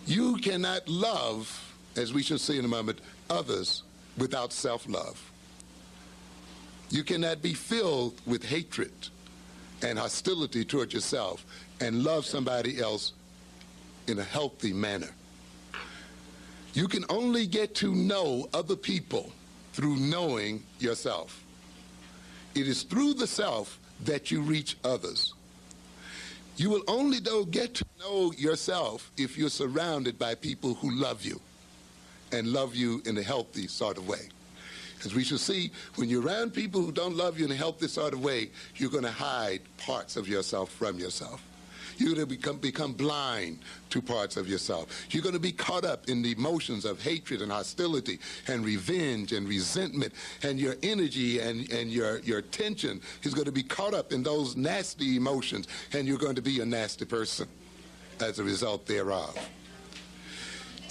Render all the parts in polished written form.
You cannot love, as we shall see in a moment, others without self-love. You cannot be filled with hatred and hostility toward yourself and love somebody else in a healthy manner. You can only get to know other people through knowing yourself. It is through the self that you reach others. You will only, though, get to know yourself if you're surrounded by people who love you and love you in a healthy sort of way. As we shall see, when you're around people who don't love you in a healthy sort of way, you're going to hide parts of yourself from yourself. You're going to become blind to parts of yourself. You're going to be caught up in the emotions of hatred and hostility and revenge and resentment, and your energy and your tension is going to be caught up in those nasty emotions, and you're going to be a nasty person as a result thereof.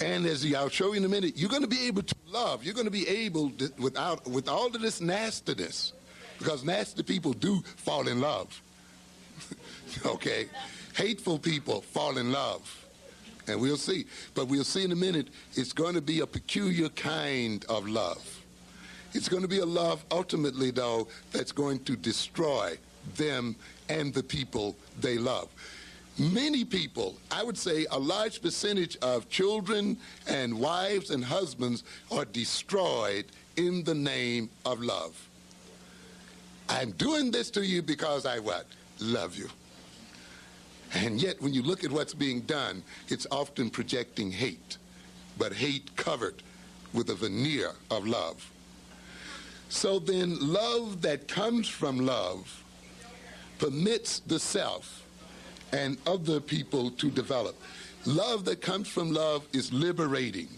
And as I'll show you in a minute, you're going to be able to love. You're going to be able to, with all of this nastiness, because nasty people do fall in love. Okay? Hateful people fall in love. And we'll see. But we'll see in a minute, it's going to be a peculiar kind of love. It's going to be a love, ultimately, though, that's going to destroy them and the people they love. Many people, I would say a large percentage of children and wives and husbands are destroyed in the name of love. I'm doing this to you because I what? Love you. And yet when you look at what's being done, it's often projecting hate, but hate covered with a veneer of love. So then love that comes from love permits the self and other people to develop. Love that comes from love is liberating.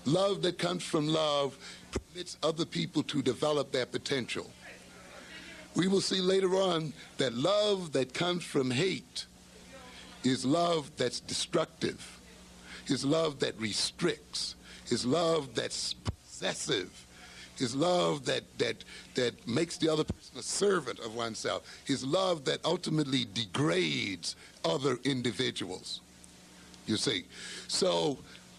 Love that comes from love permits other people to develop their potential. We will see later on that love that comes from hate is love that's destructive, is love that restricts, is love that's possessive, is love that makes the other person a servant of oneself, is love that ultimately degrades other individuals. You see, so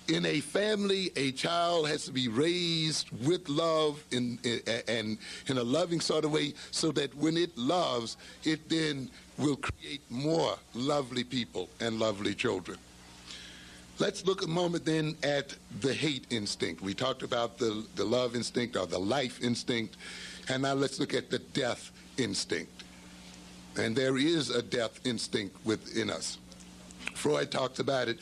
in a family, a child has to be raised with love and in a loving sort of way, so that when it loves, it then will create more lovely people and lovely children. Let's look a moment then at the hate instinct. We talked about the love instinct or the life instinct, and now let's look at the death instinct. And there is a death instinct within us. Freud talks about it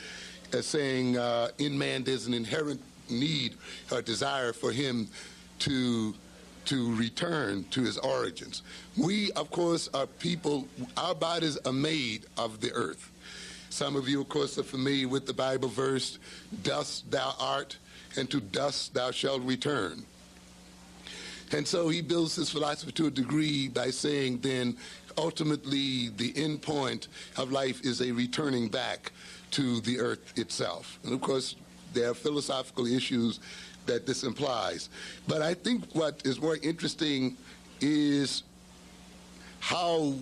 as saying in man there's an inherent need or desire for him to return to his origins. We, of course, are people, our bodies are made of the earth. Some of you, of course, are familiar with the Bible verse, dust thou art, and to dust thou shalt return. And so he builds his philosophy to a degree by saying then, ultimately, the end point of life is a returning back to the earth itself. And of course, there are philosophical issues that this implies. But I think what is more interesting is how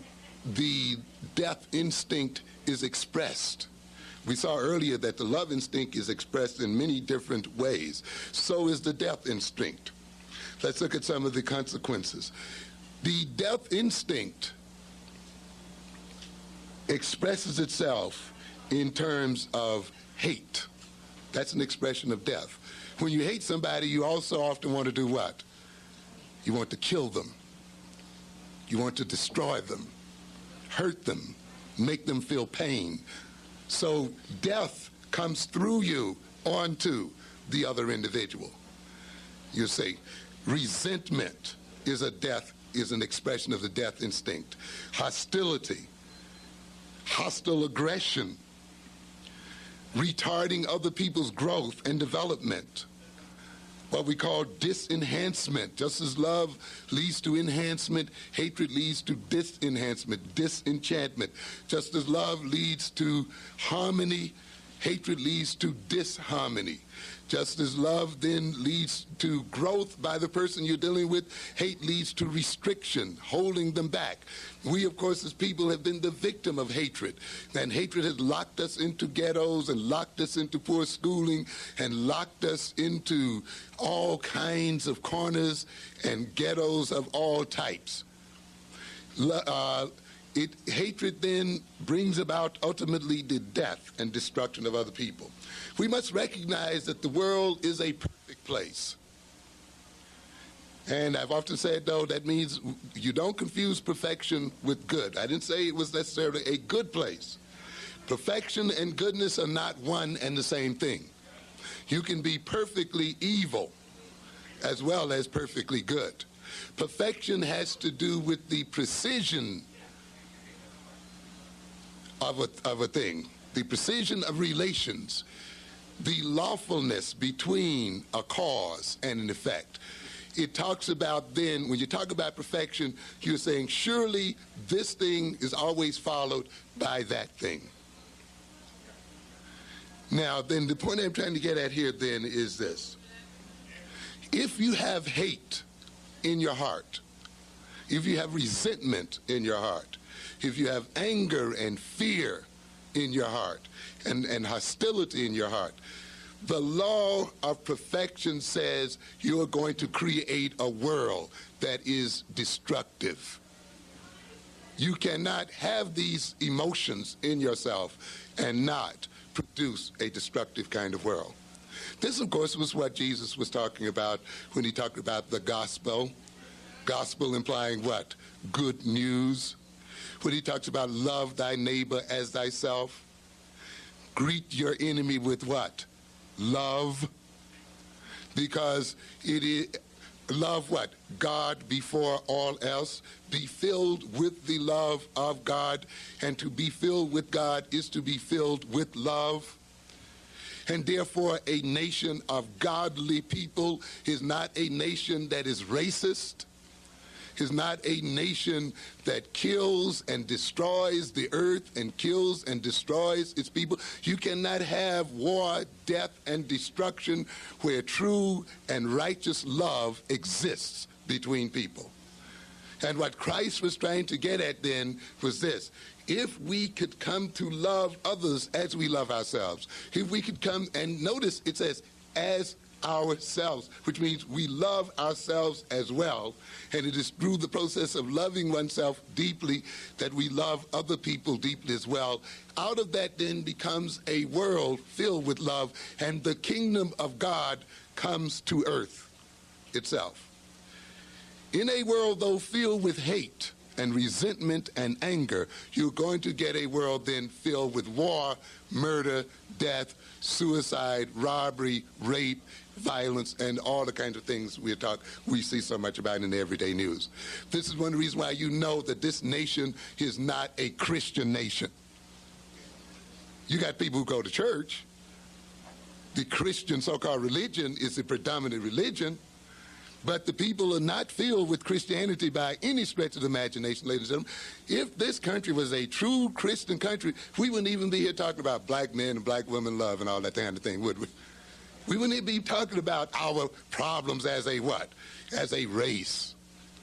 the death instinct is expressed. We saw earlier that the love instinct is expressed in many different ways. So is the death instinct. Let's look at some of the consequences. The death instinct expresses itself in terms of hate. That's an expression of death. When you hate somebody, you also often want to do what? You want to kill them. You want to destroy them, hurt them, make them feel pain. So death comes through you onto the other individual. You see, resentment is an expression of the death instinct. Hostility, hostile aggression, retarding other people's growth and development. What we call disenhancement. Just as love leads to enhancement, hatred leads to disenhancement, disenchantment. Just as love leads to harmony, hatred leads to disharmony. Just as love then leads to growth by the person you're dealing with, hate leads to restriction, holding them back. We, of course, as people have been the victim of hatred. And hatred has locked us into ghettos and locked us into poor schooling and locked us into all kinds of corners and ghettos of all types. Hatred then brings about ultimately the death and destruction of other people. We must recognize that the world is a perfect place. And I've often said, though, that means you don't confuse perfection with good. I didn't say it was necessarily a good place. Perfection and goodness are not one and the same thing. You can be perfectly evil as well as perfectly good. Perfection has to do with the precision of a thing, the precision of relations, the lawfulness between a cause and an effect. It talks about then, when you talk about perfection, you're saying surely this thing is always followed by that thing. Now, then the point I'm trying to get at here then is this. If you have hate in your heart, if you have resentment in your heart, if you have anger and fear in your heart and hostility in your heart, the law of perfection says you are going to create a world that is destructive. You cannot have these emotions in yourself and not produce a destructive kind of world. This, of course, was what Jesus was talking about when he talked about the gospel. Gospel implying what? Good news. When he talks about love thy neighbor as thyself. Greet your enemy with what? Love. Because it is love what? God before all else. Be filled with the love of God. And to be filled with God is to be filled with love. And therefore, a nation of godly people is not a nation that is racist, is not a nation that kills and destroys the earth and kills and destroys its people. You cannot have war, death, and destruction where true and righteous love exists between people. And what Christ was trying to get at then was this. If we could come to love others as we love ourselves, if we could come, and notice it says, as ourselves, which means we love ourselves as well, and it is through the process of loving oneself deeply that we love other people deeply as well. Out of that then becomes a world filled with love, and the kingdom of God comes to earth itself. In a world, though, filled with hate and resentment and anger, you're going to get a world then filled with war, murder, death, suicide, robbery, rape, violence, and all the kinds of things we see so much about in the everyday news. This is one of the reasons why you know that this nation is not a Christian nation. You got people who go to church. The Christian so-called religion is the predominant religion. But the people are not filled with Christianity by any stretch of the imagination, ladies and gentlemen. If this country was a true Christian country, we wouldn't even be here talking about black men and black women love and all that kind of thing, would we? We wouldn't be talking about our problems as a what? As a race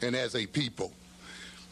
and as a people.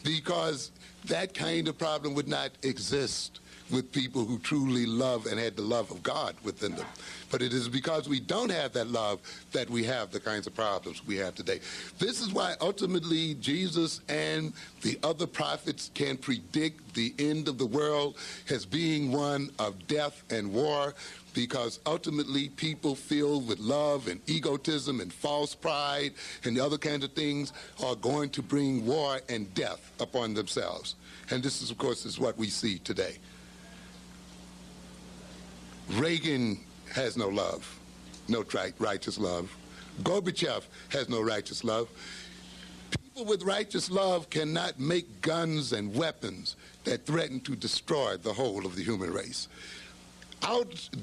Because that kind of problem would not exist with people who truly love and had the love of God within them. But it is because we don't have that love that we have the kinds of problems we have today. This is why ultimately Jesus and the other prophets can predict the end of the world as being one of death and war, because ultimately people filled with love and egotism and false pride and the other kinds of things are going to bring war and death upon themselves. And this is, of course, is what we see today. Reagan has no love, no righteous love. Gorbachev has no righteous love. People with righteous love cannot make guns and weapons that threaten to destroy the whole of the human race.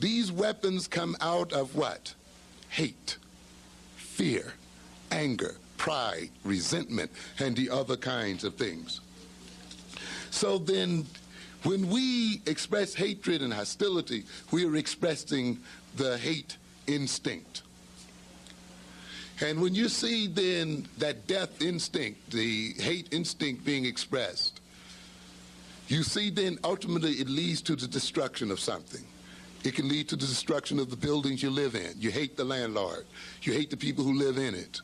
These weapons come out of what? Hate, fear, anger, pride, resentment, and the other kinds of things. So then, When we express hatred and hostility, we are expressing the hate instinct. And when you see then that death instinct, the hate instinct being expressed, you see then ultimately it leads to the destruction of something. It can lead to the destruction of the buildings you live in. You hate the landlord. You hate the people who live in it.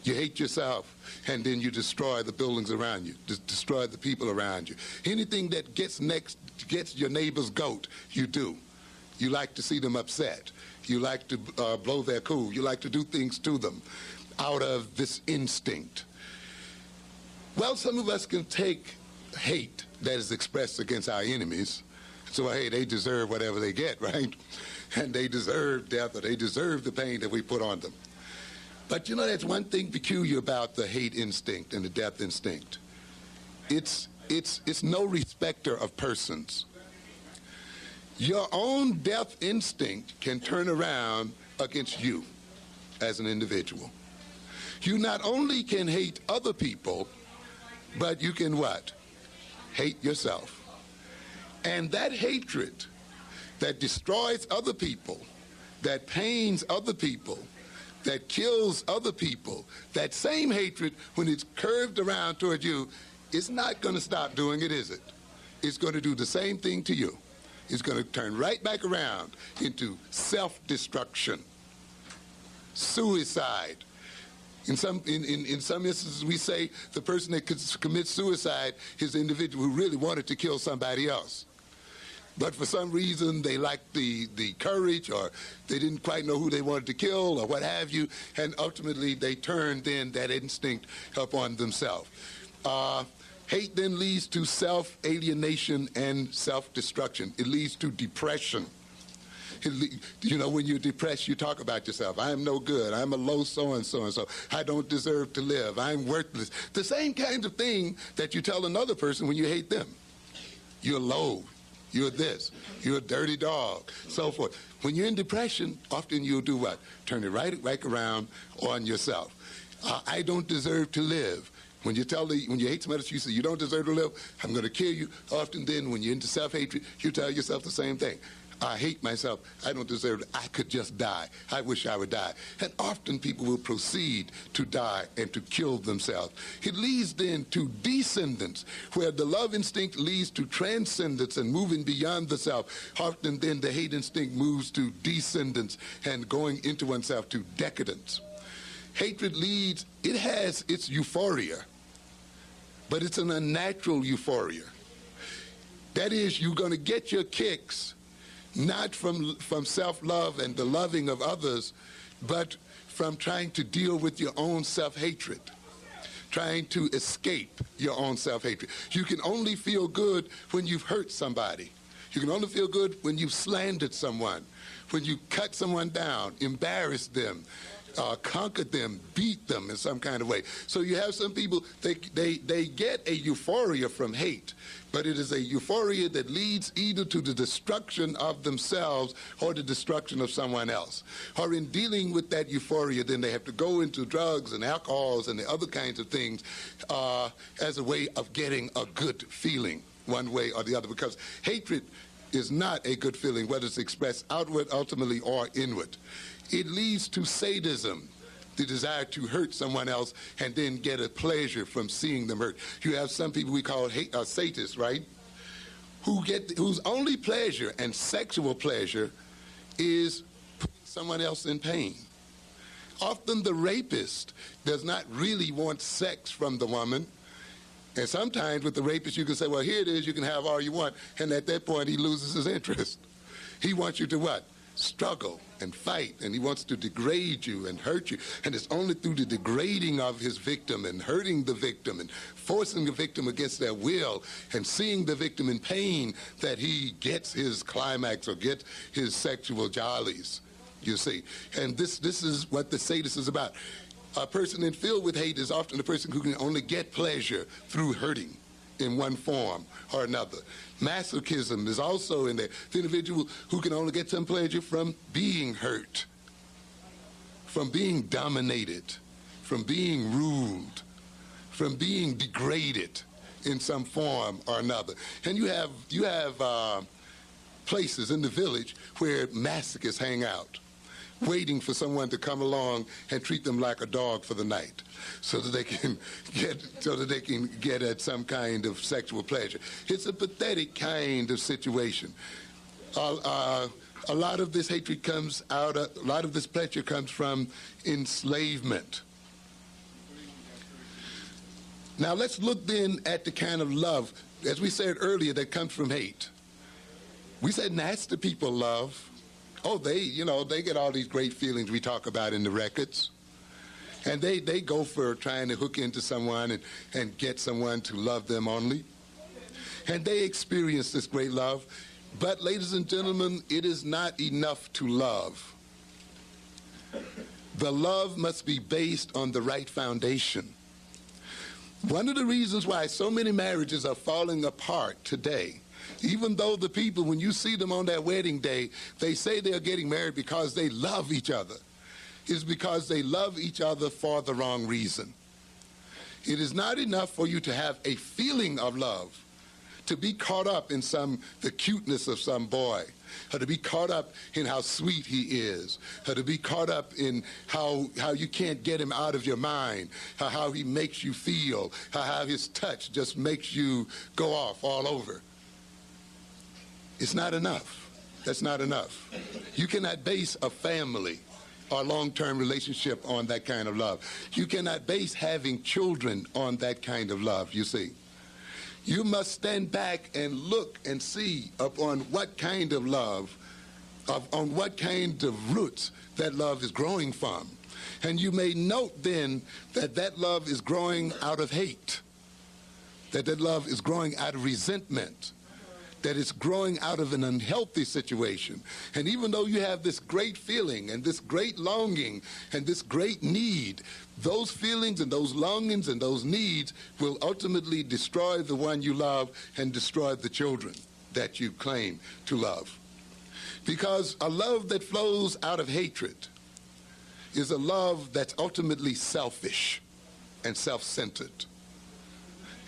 You hate yourself, and then you destroy the buildings around you, destroy the people around you. Anything that gets your neighbor's goat, you do. You like to see them upset. You like to blow their cool. You like to do things to them out of this instinct. Well, some of us can take hate that is expressed against our enemies. So, hey, they deserve whatever they get, right? And they deserve death, or they deserve the pain that we put on them. But you know, there's one thing peculiar about the hate instinct and the death instinct. It's no respecter of persons. Your own death instinct can turn around against you as an individual. You not only can hate other people, but you can what? Hate yourself. And that hatred that destroys other people, that pains other people, that kills other people, that same hatred, when it's curved around toward you, it's not going to stop doing it, is it? It's going to do the same thing to you. It's going to turn right back around into self-destruction, suicide. In some instances, we say the person that commits suicide is the individual who really wanted to kill somebody else. But for some reason, they lacked the courage, or they didn't quite know who they wanted to kill, or what have you, and ultimately they turned then that instinct upon themselves. Hate then leads to self-alienation and self-destruction. It leads to depression. You know, when you're depressed, you talk about yourself. I'm no good. I'm a low so-and-so and so. I don't deserve to live. I'm worthless. The same kind of thing that you tell another person when you hate them. You're low. You're this. You're a dirty dog. So forth. When you're in depression, often you'll do what? Turn it right back around on yourself. I don't deserve to live. When you hate somebody else, you say, you don't deserve to live, I'm going to kill you. Often then, when you're into self-hatred, you tell yourself the same thing. I hate myself. I don't deserve it. I could just die. I wish I would die. And often people will proceed to die and to kill themselves. It leads then to descendants, where the love instinct leads to transcendence and moving beyond the self. Often then the hate instinct moves to descendants and going into oneself to decadence. Hatred leads, it has its euphoria, but it's an unnatural euphoria. That is, you're going to get your kicks not from self-love and the loving of others, but from trying to deal with your own self-hatred, trying to escape your own self-hatred. You can only feel good when you've hurt somebody. You can only feel good when you've slandered someone, when you cut someone down, embarrassed them, conquered them, beat them in some kind of way. So you have some people, they get a euphoria from hate, but it is a euphoria that leads either to the destruction of themselves or the destruction of someone else. Or in dealing with that euphoria, then they have to go into drugs and alcohols and the other kinds of things as a way of getting a good feeling one way or the other, because hatred is not a good feeling, whether it's expressed outward ultimately or inward. It leads to sadism, the desire to hurt someone else and then get a pleasure from seeing them hurt. You have some people we call sadists, right? Whose only pleasure and sexual pleasure is putting someone else in pain. Often the rapist does not really want sex from the woman. And sometimes with the rapist you can say, well, here it is, you can have all you want. And at that point he loses his interest. He wants you to what? Struggle and fight, and he wants to degrade you and hurt you. And it's only through the degrading of his victim and hurting the victim and forcing the victim against their will and seeing the victim in pain that he gets his climax or gets his sexual jollies, you see. And this is what the sadist is about. A person filled with hate is often a person who can only get pleasure through hurting in one form or another. Masochism is also in there. The individual who can only get some pleasure from being hurt, from being dominated, from being ruled, from being degraded. in some form or another. And you have places in the village where masochists hang out, waiting for someone to come along and treat them like a dog for the night, so that they can get at some kind of sexual pleasure. It's a pathetic kind of situation. A lot of this hatred comes out. A lot of this pleasure comes from enslavement. Now let's look then at the kind of love, as we said earlier, that comes from hate. We said nasty people love. Oh, they get all these great feelings we talk about in the records. And they go for trying to hook into someone and get someone to love them only. And they experience this great love. But, ladies and gentlemen, it is not enough to love. The love must be based on the right foundation. One of the reasons why so many marriages are falling apart today, even though the people, when you see them on their wedding day, they say they're getting married because they love each other, is because they love each other for the wrong reason. It is not enough for you to have a feeling of love, to be caught up in the cuteness of some boy, or to be caught up in how sweet he is, or to be caught up in how you can't get him out of your mind, how he makes you feel, how his touch just makes you go off all over. It's not enough. That's not enough. You cannot base a family or long-term relationship on that kind of love. You cannot base having children on that kind of love, you see. You must stand back and look and see upon what kind of love, on what kind of roots that love is growing from. And you may note then that that love is growing out of hate, that love is growing out of resentment, that it's growing out of an unhealthy situation. And even though you have this great feeling and this great longing and this great need, those feelings and those longings and those needs will ultimately destroy the one you love and destroy the children that you claim to love. Because a love that flows out of hatred is a love that's ultimately selfish and self-centered.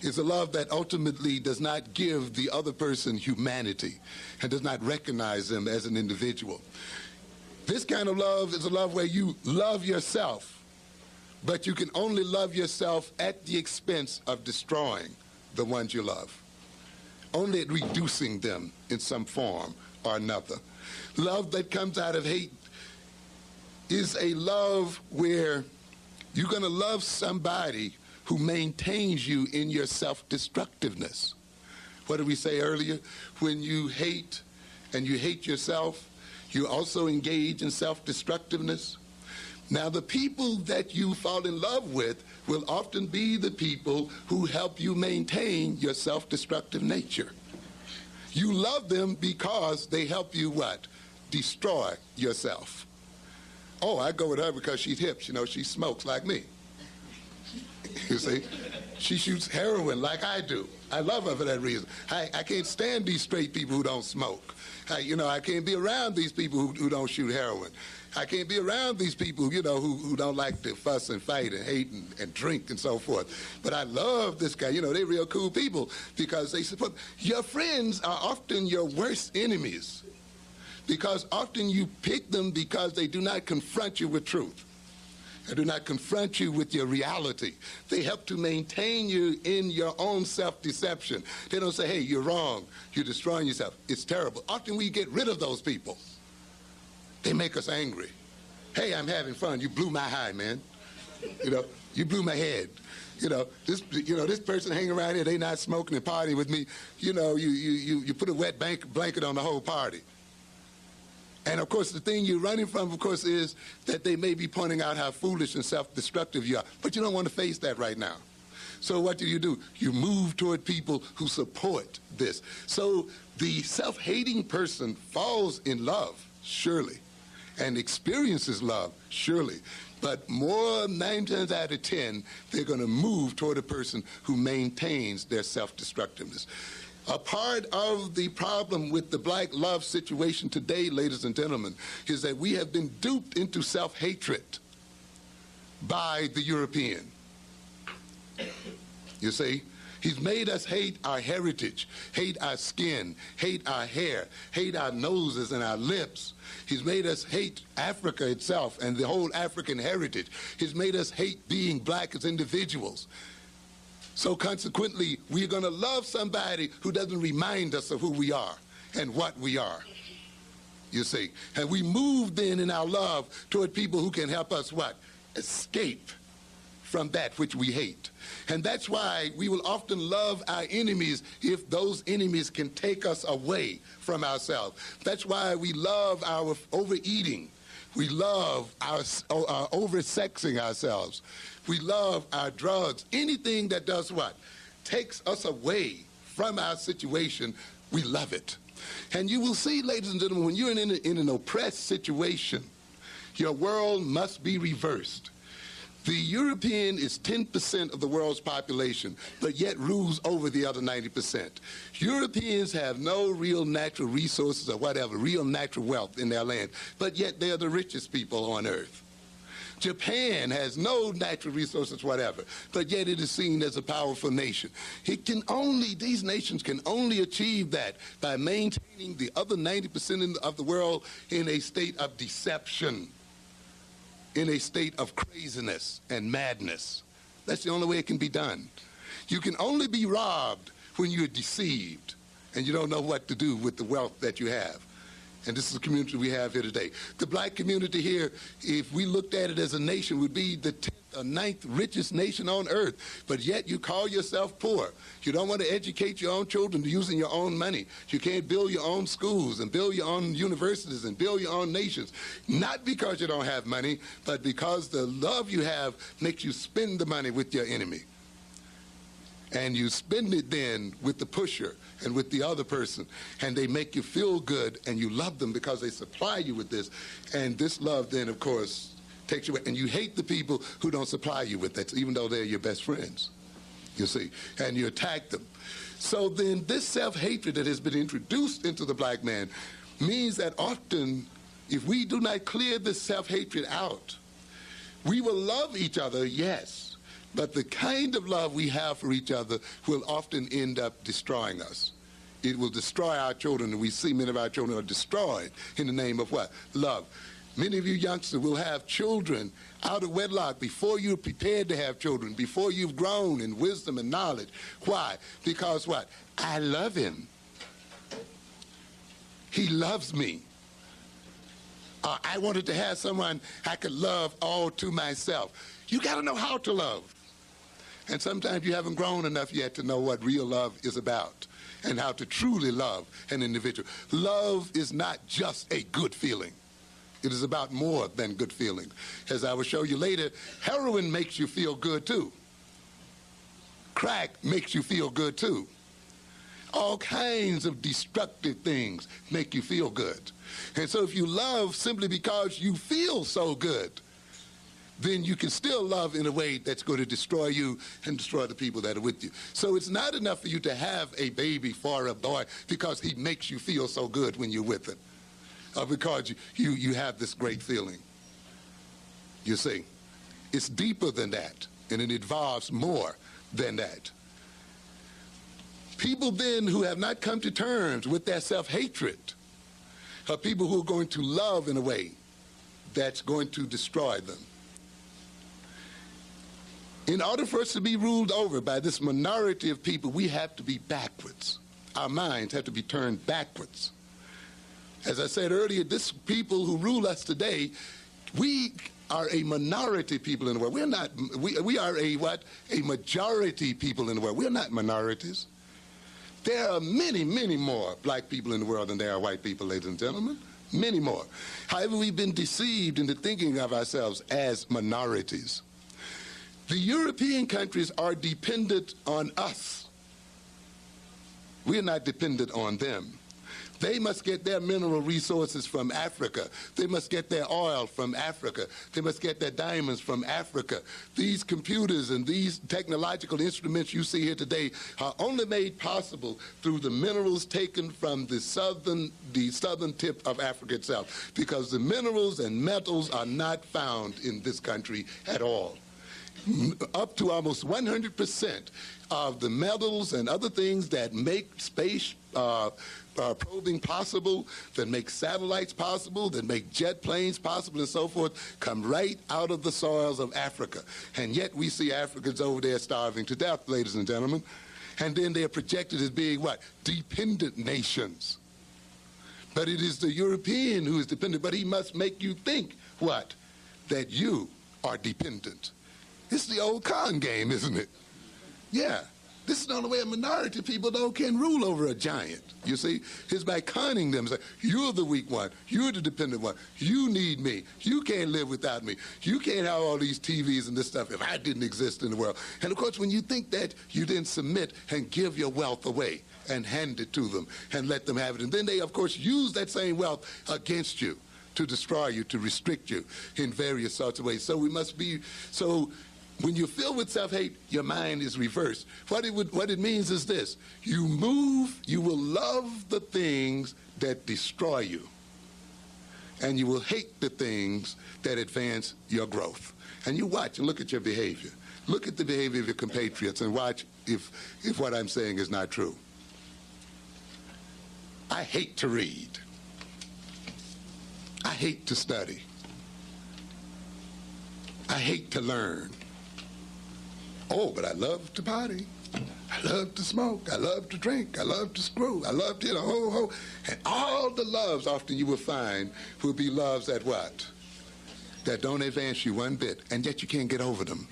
Is a love that ultimately does not give the other person humanity and does not recognize them as an individual. This kind of love is a love where you love yourself, but you can only love yourself at the expense of destroying the ones you love, only at reducing them in some form or another. Love that comes out of hate is a love where you're going to love somebody who maintains you in your self-destructiveness. What did we say earlier? When you hate and you hate yourself, you also engage in self-destructiveness. Now, the people that you fall in love with will often be the people who help you maintain your self-destructive nature. You love them because they help you what? Destroy yourself. Oh, I go with her because she's hip. She smokes like me. You see, she shoots heroin like I do. I love her for that reason. I can't stand these straight people who don't smoke. I can't be around these people who don't shoot heroin. I can't be around these people, who don't like to fuss and fight and hate and drink and so forth. But I love this guy. They're real cool people because they support. Your friends are often your worst enemies because often you pick them because they do not confront you with truth. They do not confront you with your reality. They help to maintain you in your own self-deception. They don't say, hey, you're wrong. You're destroying yourself. It's terrible. Often we get rid of those people. They make us angry. Hey, I'm having fun. You blew my high, man. You blew my head. This person hanging around here, they not smoking and partying with me. You put a wet blanket on the whole party. And, of course, the thing you're running from, of course, is that they may be pointing out how foolish and self-destructive you are. But you don't want to face that right now. So what do? You move toward people who support this. So the self-hating person falls in love, surely, and experiences love, surely. But 9 times out of 10, they're going to move toward a person who maintains their self-destructiveness. A part of the problem with the black love situation today, ladies and gentlemen, is that we have been duped into self-hatred by the European. You see? He's made us hate our heritage, hate our skin, hate our hair, hate our noses and our lips. He's made us hate Africa itself and the whole African heritage. He's made us hate being black as individuals. So consequently, we're going to love somebody who doesn't remind us of who we are and what we are. You see, and we move then in our love toward people who can help us what? Escape from that which we hate. And that's why we will often love our enemies if those enemies can take us away from ourselves. That's why we love our overeating. We love our oversexing ourselves. We love our drugs. Anything that does what? Takes us away from our situation, we love it. And you will see, ladies and gentlemen, when you're in an oppressed situation, your world must be reversed. The European is 10% of the world's population, but yet rules over the other 90%. Europeans have no real natural resources or whatever, real natural wealth in their land, but yet they're the richest people on earth. Japan has no natural resources, whatever, but yet it is seen as a powerful nation. These nations can only achieve that by maintaining the other 90% of the world in a state of deception, in a state of craziness and madness. That's the only way it can be done. You can only be robbed when you're deceived and you don't know what to do with the wealth that you have. And this is the community we have here today. The black community here, if we looked at it as a nation, would be the 10th or 9th richest nation on earth, but yet you call yourself poor. You don't want to educate your own children using your own money. You can't build your own schools and build your own universities and build your own nations. Not because you don't have money, but because the love you have makes you spend the money with your enemy. And you spend it then with the pusher and with the other person, and they make you feel good, and you love them because they supply you with this. And this love then, of course, takes you away. And you hate the people who don't supply you with that, even though they're your best friends, you see, and you attack them. So then this self-hatred that has been introduced into the black man means that often, if we do not clear this self-hatred out, we will love each other, yes, but the kind of love we have for each other will often end up destroying us. It will destroy our children, and we see many of our children are destroyed in the name of what? Love. Many of you youngsters will have children out of wedlock before you're prepared to have children, before you've grown in wisdom and knowledge. Why? Because what? I love him. He loves me. I wanted to have someone I could love all to myself. You got to know how to love. And sometimes you haven't grown enough yet to know what real love is about and how to truly love an individual. Love is not just a good feeling. It is about more than good feeling. As I will show you later, heroin makes you feel good too. Crack makes you feel good too. All kinds of destructive things make you feel good. And so if you love simply because you feel so good, then you can still love in a way that's going to destroy you and destroy the people that are with you. So it's not enough for you to have a baby for a boy because he makes you feel so good when you're with him, or because you have this great feeling. You see, it's deeper than that, and it involves more than that. People then who have not come to terms with their self-hatred are people who are going to love in a way that's going to destroy them. In order for us to be ruled over by this minority of people, we have to be backwards. Our minds have to be turned backwards. As I said earlier, this people who rule us today, we are a minority people in the world. We're not, we are a what? A majority people in the world. We're not minorities. There are many, many more black people in the world than there are white people, ladies and gentlemen. Many more. However, we've been deceived into thinking of ourselves as minorities. The European countries are dependent on us. We're not dependent on them. They must get their mineral resources from Africa. They must get their oil from Africa. They must get their diamonds from Africa. These computers and these technological instruments you see here today are only made possible through the minerals taken from the southern tip of Africa itself, because the minerals and metals are not found in this country at all. up to almost 100% of the metals and other things that make space probing possible, that make satellites possible, that make jet planes possible and so forth, come right out of the soils of Africa. And yet we see Africans over there starving to death, ladies and gentlemen. And then they're projected as being what? Dependent nations. But it is the European who is dependent, but he must make you think, what? That you are dependent. It's the old con game, isn't it? Yeah. This is the only way a minority of people can rule over a giant. You see, it's by conning them. It's like, you're the weak one. You're the dependent one. You need me. You can't live without me. You can't have all these TVs and this stuff if I didn't exist in the world. And of course, when you think that, you then submit and give your wealth away and hand it to them and let them have it. And then they, of course, use that same wealth against you to destroy you, to restrict you in various sorts of ways. So we must be, so when you're filled with self-hate, your mind is reversed. What it means is this: you will love the things that destroy you, and you will hate the things that advance your growth. And you watch and look at your behavior. Look at the behavior of your compatriots and watch if what I'm saying is not true. I hate to read. I hate to study. I hate to learn. Oh, but I love to party. I love to smoke. I love to drink. I love to screw. I love to, ho. And all the loves often you will find will be loves that what? That don't advance you one bit, and yet you can't get over them.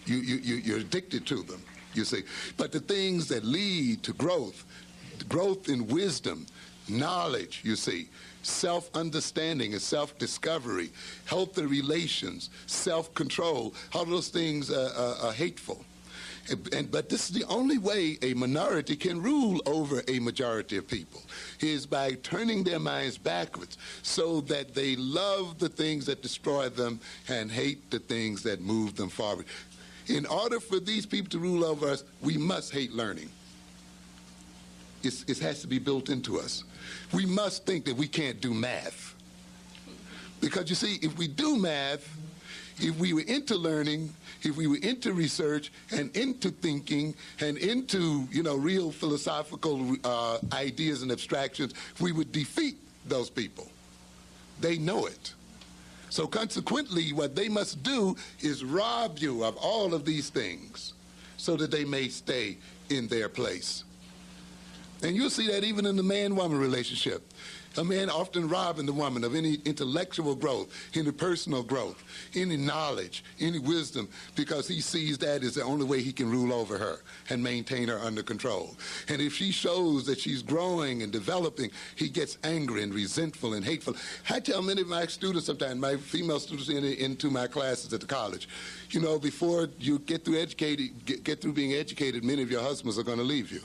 You're addicted to them, you see. But the things that lead to growth in wisdom, knowledge, you see, self-understanding and self-discovery, healthy relations, self-control, all those things are hateful. But this is the only way a minority can rule over a majority of people, is by turning their minds backwards so that they love the things that destroy them and hate the things that move them forward. In order for these people to rule over us, we must hate learning. It has to be built into us. We must think that we can't do math. Because you see, if we do math, if we were into learning, if we were into research and into thinking and into, real philosophical ideas and abstractions, we would defeat those people. They know it. So consequently, what they must do is rob you of all of these things so that they may stay in their place. And you'll see that even in the man-woman relationship. A man often robbing the woman of any intellectual growth, any personal growth, any knowledge, any wisdom, because he sees that as the only way he can rule over her and maintain her under control. And if she shows that she's growing and developing, he gets angry and resentful and hateful. I tell many of my students sometimes, my female students into my classes at the college, before you get through being educated, many of your husbands are going to leave you,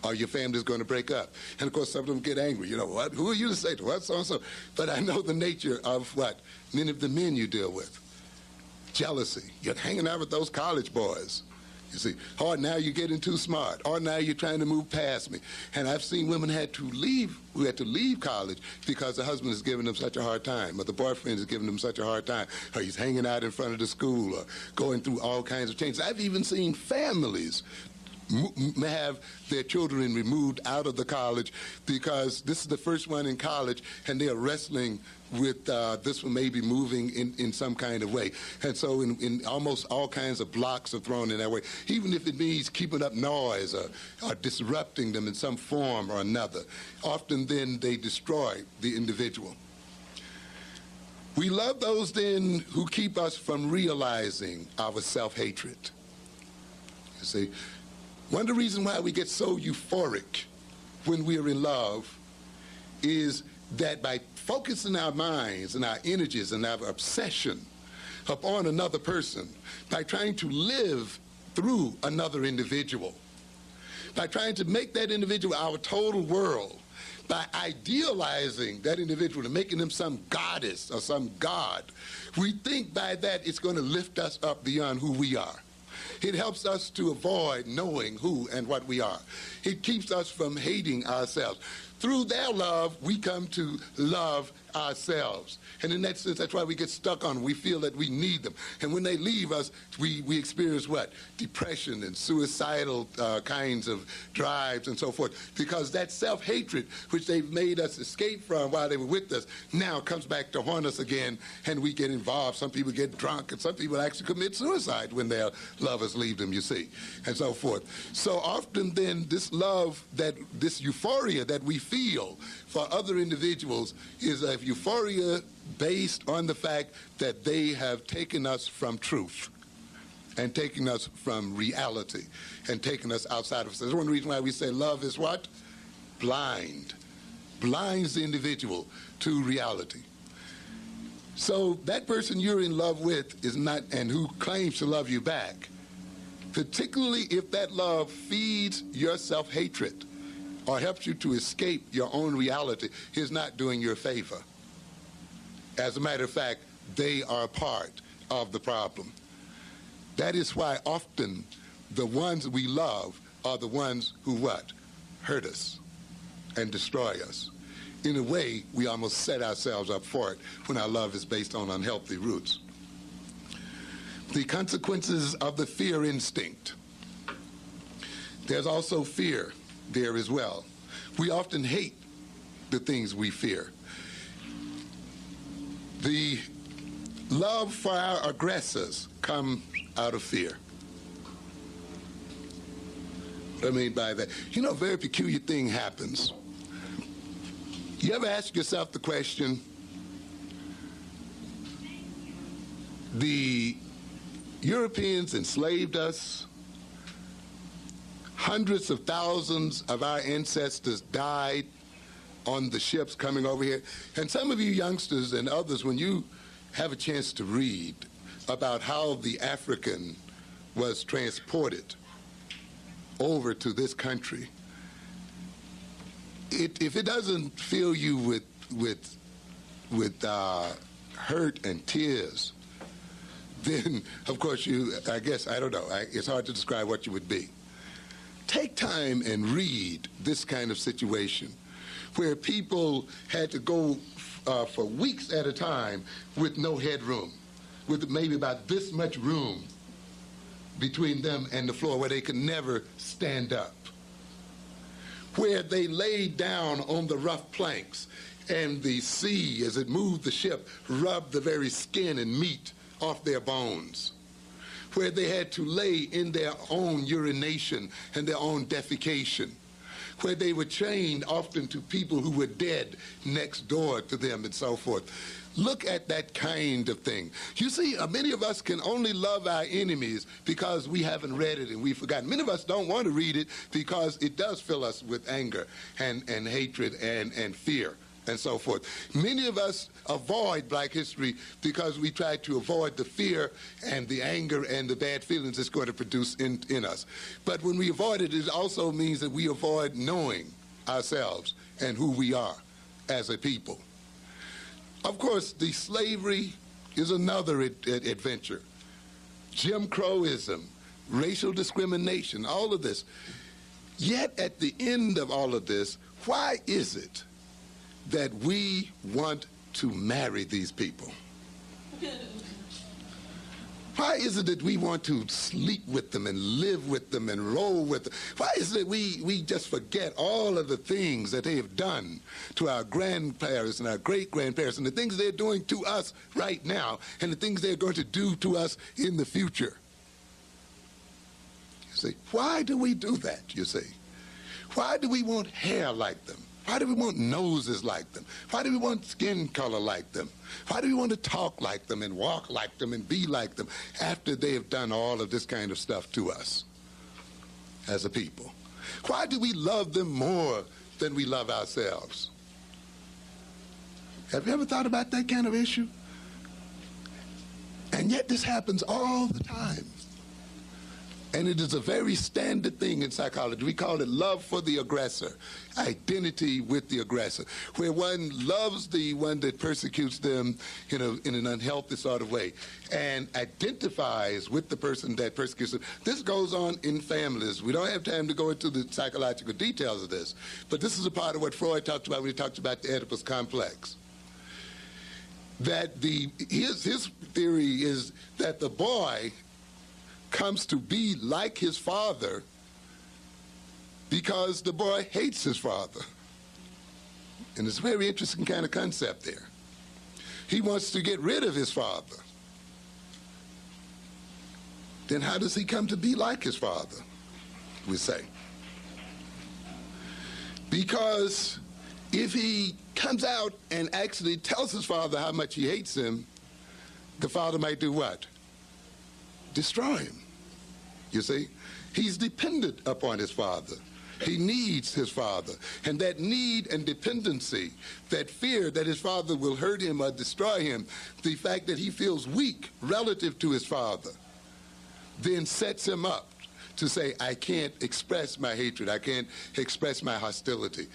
or your family's going to break up. And of course, some of them get angry. What? Who are you to say to what? So-and-so. But I know the nature of what? Many of the men you deal with. Jealousy. You're hanging out with those college boys. You see, or now you're getting too smart, or now you're trying to move past me. And I've seen women who had to leave college because the husband is giving them such a hard time, or the boyfriend is giving them such a hard time, or he's hanging out in front of the school, or going through all kinds of changes. I've even seen families have their children removed out of the college because this is the first one in college and they are wrestling with this one maybe moving in some kind of way. And so in almost all kinds of blocks are thrown in that way, even if it means keeping up noise or disrupting them in some form or another. Often then they destroy the individual. We love those then who keep us from realizing our self-hatred. You see, one of the reasons why we get so euphoric when we are in love is that by focusing our minds and our energies and our obsession upon another person, by trying to live through another individual, by trying to make that individual our total world, by idealizing that individual and making them some goddess or some god, we think by that it's going to lift us up beyond who we are. It helps us to avoid knowing who and what we are. It keeps us from hating ourselves. Through their love, we come to love ourselves. And in that sense, that's why we get stuck on them. We feel that we need them. And when they leave us, we experience what? Depression and suicidal kinds of drives and so forth. Because that self-hatred, which they've made us escape from while they were with us, now comes back to haunt us again, and we get involved. Some people get drunk, and some people actually commit suicide when their lovers leave them, you see, and so forth. So often then, this love, this euphoria that we feel for other individuals is a euphoria based on the fact that they have taken us from truth and taken us from reality and taken us outside of us. That's one reason why we say love is what? Blind. Blinds the individual to reality. So that person you're in love with is not, and who claims to love you back, particularly if that love feeds your self-hatred or helps you to escape your own reality, is not doing you a favor. As a matter of fact, they are a part of the problem. That is why often the ones we love are the ones who what? Hurt us and destroy us. In a way, we almost set ourselves up for it when our love is based on unhealthy roots. The consequences of the fear instinct. There's also fear there as well. We often hate the things we fear. The love for our aggressors comes out of fear. What I mean by that? You know, a very peculiar thing happens. You ever ask yourself the question, the Europeans enslaved us, hundreds of thousands of our ancestors died on the ships coming over here, and some of you youngsters and others, when you have a chance to read about how the African was transported over to this country, if it doesn't fill you with hurt and tears, then of course I don't know, it's hard to describe what you would be. Take time and read this kind of situation where people had to go for weeks at a time with no headroom, with maybe about this much room between them and the floor where they could never stand up, where they laid down on the rough planks and the sea, as it moved the ship, rubbed the very skin and meat off their bones, where they had to lay in their own urination and their own defecation, where they were chained often to people who were dead next door to them and so forth. Look at that kind of thing. You see, many of us can only love our enemies because we haven't read it and we've forgotten. Many of us don't want to read it because it does fill us with anger and hatred and fear and so forth. Many of us avoid Black history because we try to avoid the fear and the anger and the bad feelings it's going to produce in us. But when we avoid it, it also means that we avoid knowing ourselves and who we are as a people. Of course, the slavery is another adventure. Jim Crowism, racial discrimination, all of this. Yet at the end of all of this, why is it that we want to marry these people? Why is it that we want to sleep with them and live with them and roll with them? Why is it that we just forget all of the things that they have done to our grandparents and our great-grandparents and the things they're doing to us right now and the things they're going to do to us in the future? You see, why do we do that, you see? Why do we want hair like them? Why do we want noses like them? Why do we want skin color like them? Why do we want to talk like them and walk like them and be like them after they have done all of this kind of stuff to us as a people? Why do we love them more than we love ourselves? Have you ever thought about that kind of issue? And yet this happens all the time. And it is a very standard thing in psychology. We call it love for the aggressor, identity with the aggressor, where one loves the one that persecutes them in an unhealthy sort of way and identifies with the person that persecutes them. This goes on in families. We don't have time to go into the psychological details of this, but this is a part of what Freud talked about when he talked about the Oedipus complex. that his theory is that the boy comes to be like his father because the boy hates his father. And it's a very interesting kind of concept there. He wants to get rid of his father. Then how does he come to be like his father, we say? Because if he comes out and actually tells his father how much he hates him, the father might do what? Destroy him. You see? He's dependent upon his father. He needs his father. And that need and dependency, that fear that his father will hurt him or destroy him, the fact that he feels weak relative to his father, then sets him up to say, I can't express my hatred. I can't express my hostility.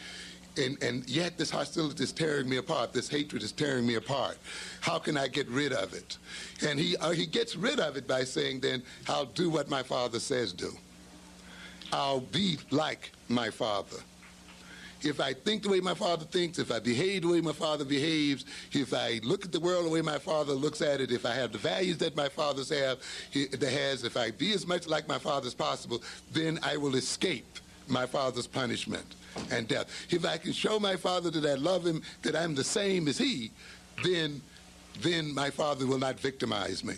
And yet this hostility is tearing me apart. This hatred is tearing me apart. How can I get rid of it? And he gets rid of it by saying, then, I'll do what my father says do. I'll be like my father. If I think the way my father thinks, if I behave the way my father behaves, if I look at the world the way my father looks at it, if I have the values that my father has, if I be as much like my father as possible, then I will escape my father's punishment and death. If I can show my father that I love him, that I'm the same as he, then my father will not victimize me.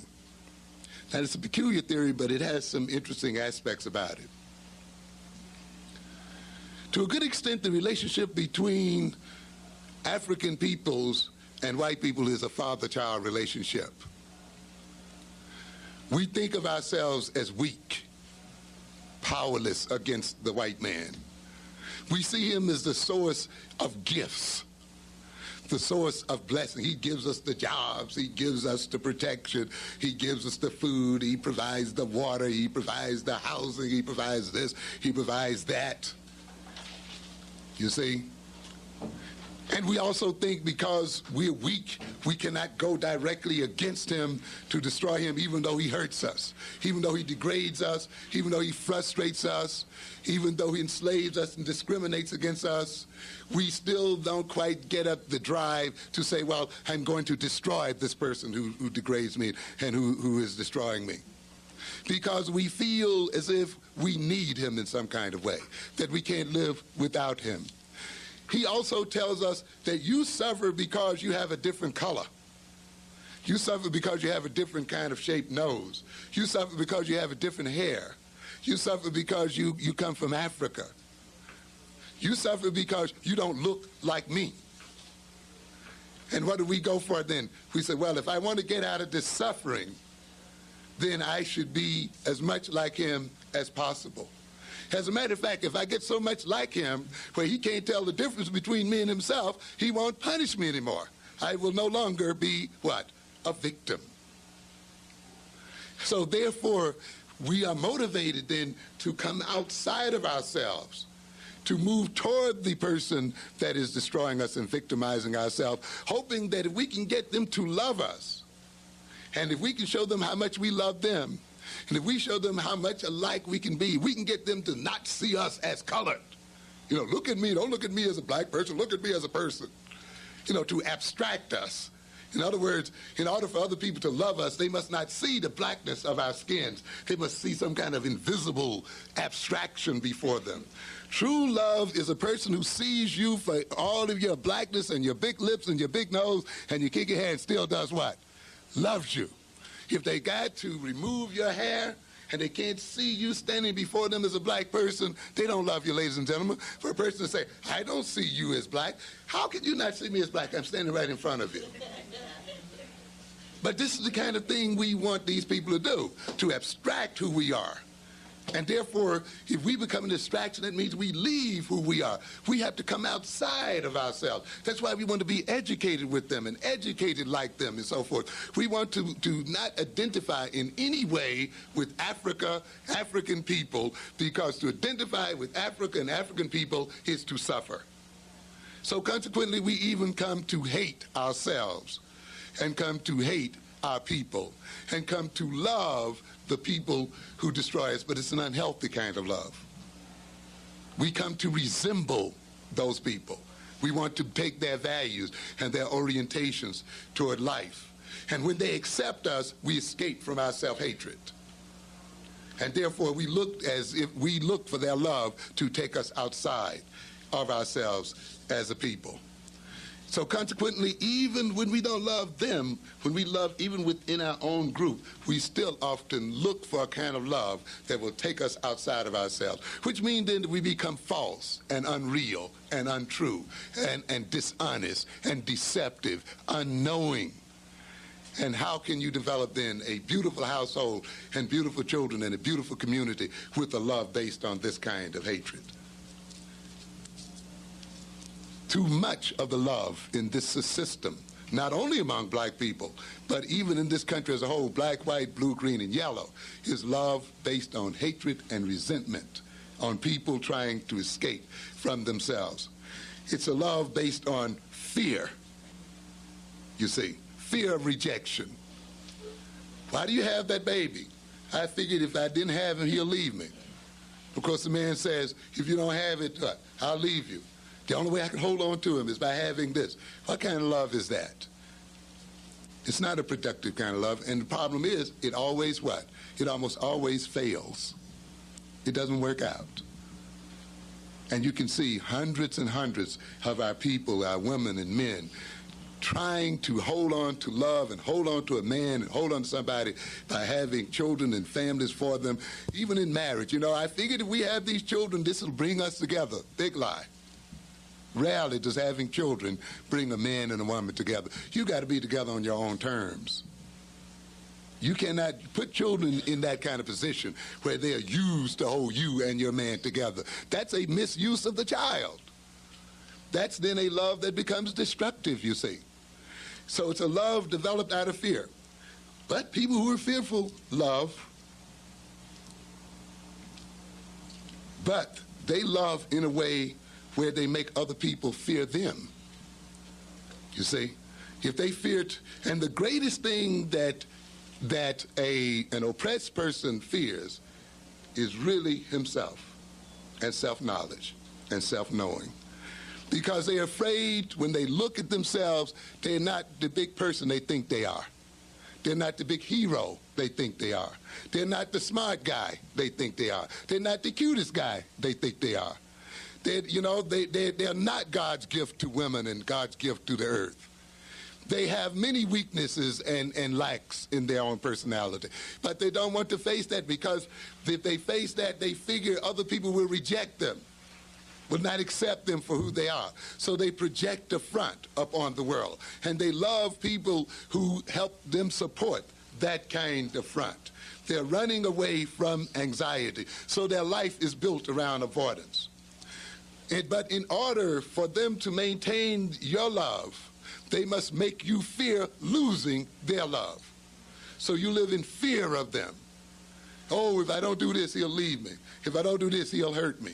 Now, it's a peculiar theory, but it has some interesting aspects about it. To a good extent, the relationship between African peoples and white people is a father-child relationship. We think of ourselves as weak, powerless against the white man. We see him as the source of gifts, the source of blessing. He gives us the jobs, he gives us the protection, he gives us the food, he provides the water, he provides the housing, he provides this, he provides that. You see? And we also think because we're weak, we cannot go directly against him to destroy him, even though he hurts us, even though he degrades us, even though he frustrates us, even though he enslaves us and discriminates against us. We still don't quite get up the drive to say, well, I'm going to destroy this person who degrades me and who is destroying me. Because we feel as if we need him in some kind of way, that we can't live without him. He also tells us that you suffer because you have a different color. You suffer because you have a different kind of shaped nose. You suffer because you have a different hair. You suffer because you come from Africa. You suffer because you don't look like me. And what do we go for then? We say, well, if I want to get out of this suffering, then I should be as much like him as possible. As a matter of fact, if I get so much like him where he can't tell the difference between me and himself, he won't punish me anymore. I will no longer be, what? A victim. So therefore, we are motivated then to come outside of ourselves, to move toward the person that is destroying us and victimizing ourselves, hoping that if we can get them to love us, and if we can show them how much we love them, and if we show them how much alike we can be, we can get them to not see us as colored. You know, look at me, don't look at me as a black person, look at me as a person. You know, to abstract us. In other words, in order for other people to love us, they must not see the blackness of our skins. They must see some kind of invisible abstraction before them. True love is a person who sees you for all of your blackness and your big lips and your big nose and your kinky hair and still does what? Loves you. If they got to remove your hair and they can't see you standing before them as a black person, they don't love you, ladies and gentlemen. For a person to say, I don't see you as black, how can you not see me as black? I'm standing right in front of you. But this is the kind of thing we want these people to do, to abstract who we are. And therefore, if we become a distraction, that means we leave who we are. We have to come outside of ourselves. That's why we want to be educated with them and educated like them and so forth. We want to not identify in any way with Africa, African people, because to identify with Africa and African people is to suffer. So consequently, we even come to hate ourselves and come to hate our people and come to love the people who destroy us, but it's an unhealthy kind of love. We come to resemble those people. We want to take their values and their orientations toward life. And when they accept us, we escape from our self-hatred. And therefore, we look as if we look for their love to take us outside of ourselves as a people. So consequently, even when we don't love them, when we love even within our own group, we still often look for a kind of love that will take us outside of ourselves, which means then that we become false and unreal and untrue and dishonest and deceptive, unknowing. And how can you develop then a beautiful household and beautiful children and a beautiful community with a love based on this kind of hatred? Too much of the love in this system, not only among black people, but even in this country as a whole, black, white, blue, green, and yellow, is love based on hatred and resentment, on people trying to escape from themselves. It's a love based on fear, you see, fear of rejection. Why do you have that baby? I figured if I didn't have him, he'll leave me. Because the man says, if you don't have it, I'll leave you. The only way I can hold on to him is by having this. What kind of love is that? It's not a productive kind of love, and the problem is, it always what? It almost always fails. It doesn't work out. And you can see hundreds and hundreds of our people, our women and men, trying to hold on to love and hold on to a man and hold on to somebody by having children and families for them, even in marriage. You know, I figured if we have these children, this will bring us together. Big lie. Rarely does having children bring a man and a woman together. You got to be together on your own terms. You cannot put children in that kind of position where they are used to hold you and your man together. That's a misuse of the child. That's then a love that becomes destructive, you see. So it's a love developed out of fear. But people who are fearful love, but they love in a way where they make other people fear them. You see, if they feared, and the greatest thing that an oppressed person fears is really himself, and self-knowledge, and self-knowing. Because they're afraid when they look at themselves, they're not the big person they think they are. They're not the big hero they think they are. They're not the smart guy they think they are. They're not the cutest guy they think they are. They're not God's gift to women and God's gift to the earth. They have many weaknesses and lacks in their own personality. But they don't want to face that, because if they face that, they figure other people will reject them, will not accept them for who they are. So they project a front upon the world. And they love people who help them support that kind of front. They're running away from anxiety. So their life is built around avoidance. But in order for them to maintain your love, they must make you fear losing their love. So you live in fear of them. Oh, if I don't do this, he'll leave me. If I don't do this, he'll hurt me.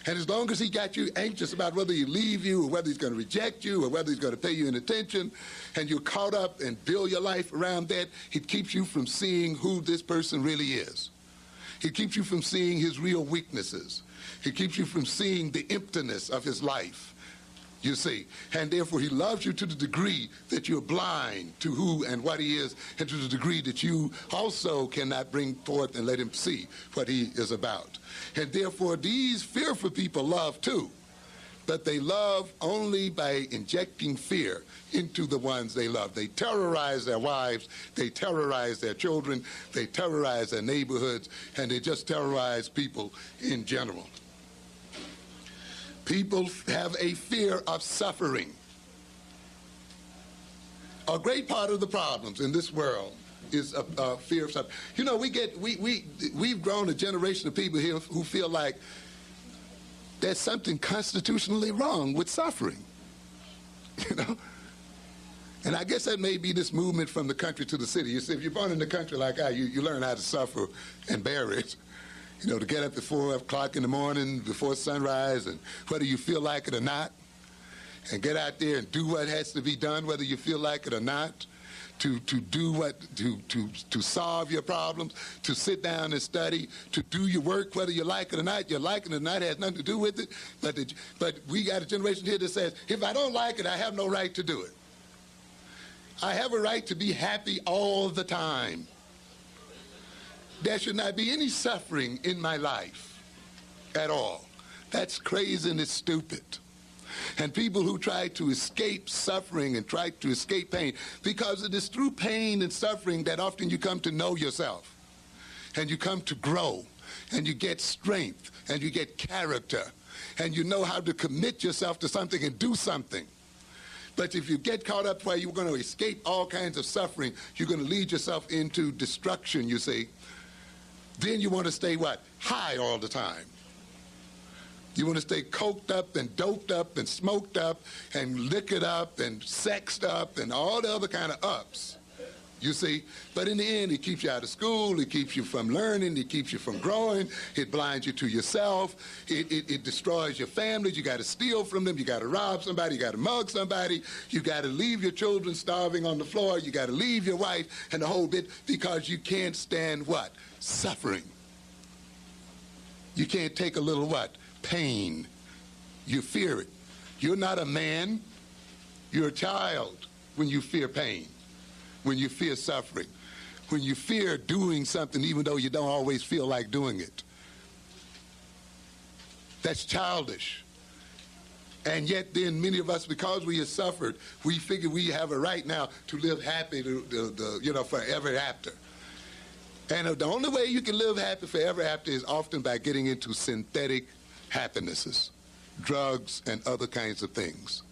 And as long as he got you anxious about whether he leave you or whether he's going to reject you or whether he's going to pay you any attention, and you're caught up and build your life around that, it keeps you from seeing who this person really is. It keeps you from seeing his real weaknesses. It keeps you from seeing the emptiness of his life, you see. And therefore, he loves you to the degree that you're blind to who and what he is, and to the degree that you also cannot bring forth and let him see what he is about. And therefore, these fearful people love too. But they love only by injecting fear into the ones they love. They terrorize their wives, they terrorize their children, they terrorize their neighborhoods, and they just terrorize people in general. People have a fear of suffering. A great part of the problems in this world is a fear of suffering. You know, we've grown a generation of people here who feel like there's something constitutionally wrong with suffering, you know? And I guess that may be this movement from the country to the city. You see, if you're born in the country like I, you learn how to suffer and bear it. You know, to get up at 4 o'clock in the morning before sunrise, and whether you feel like it or not, and get out there and do what has to be done, whether you feel like it or not, to do what, to solve your problems, to sit down and study, to do your work, whether you like it or not. Your liking it or not has nothing to do with it. But we got a generation here that says, if I don't like it, I have no right to do it. I have a right to be happy all the time. There should not be any suffering in my life at all. That's crazy and it's stupid. And people who try to escape suffering and try to escape pain, because it is through pain and suffering that often you come to know yourself, and you come to grow, and you get strength, and you get character, and you know how to commit yourself to something and do something. But if you get caught up where you're going to escape all kinds of suffering, you're going to lead yourself into destruction, you see. Then you want to stay what? High all the time. You want to stay coked up and doped up and smoked up and liquored up and sexed up and all the other kind of ups, you see. But in the end, it keeps you out of school. It keeps you from learning. It keeps you from growing. It blinds you to yourself. It destroys your families. You got to steal from them. You got to rob somebody. You got to mug somebody. You got to leave your children starving on the floor. You got to leave your wife and the whole bit because you can't stand what? Suffering. You can't take a little what? Pain. You fear it. You're not a man. You're a child when you fear pain, when you fear suffering, when you fear doing something even though you don't always feel like doing it. That's childish. And yet then many of us, because we have suffered, we figure we have a right now to live happy, forever after. And the only way you can live happy forever after is often by getting into synthetic happinesses, drugs and other kinds of things,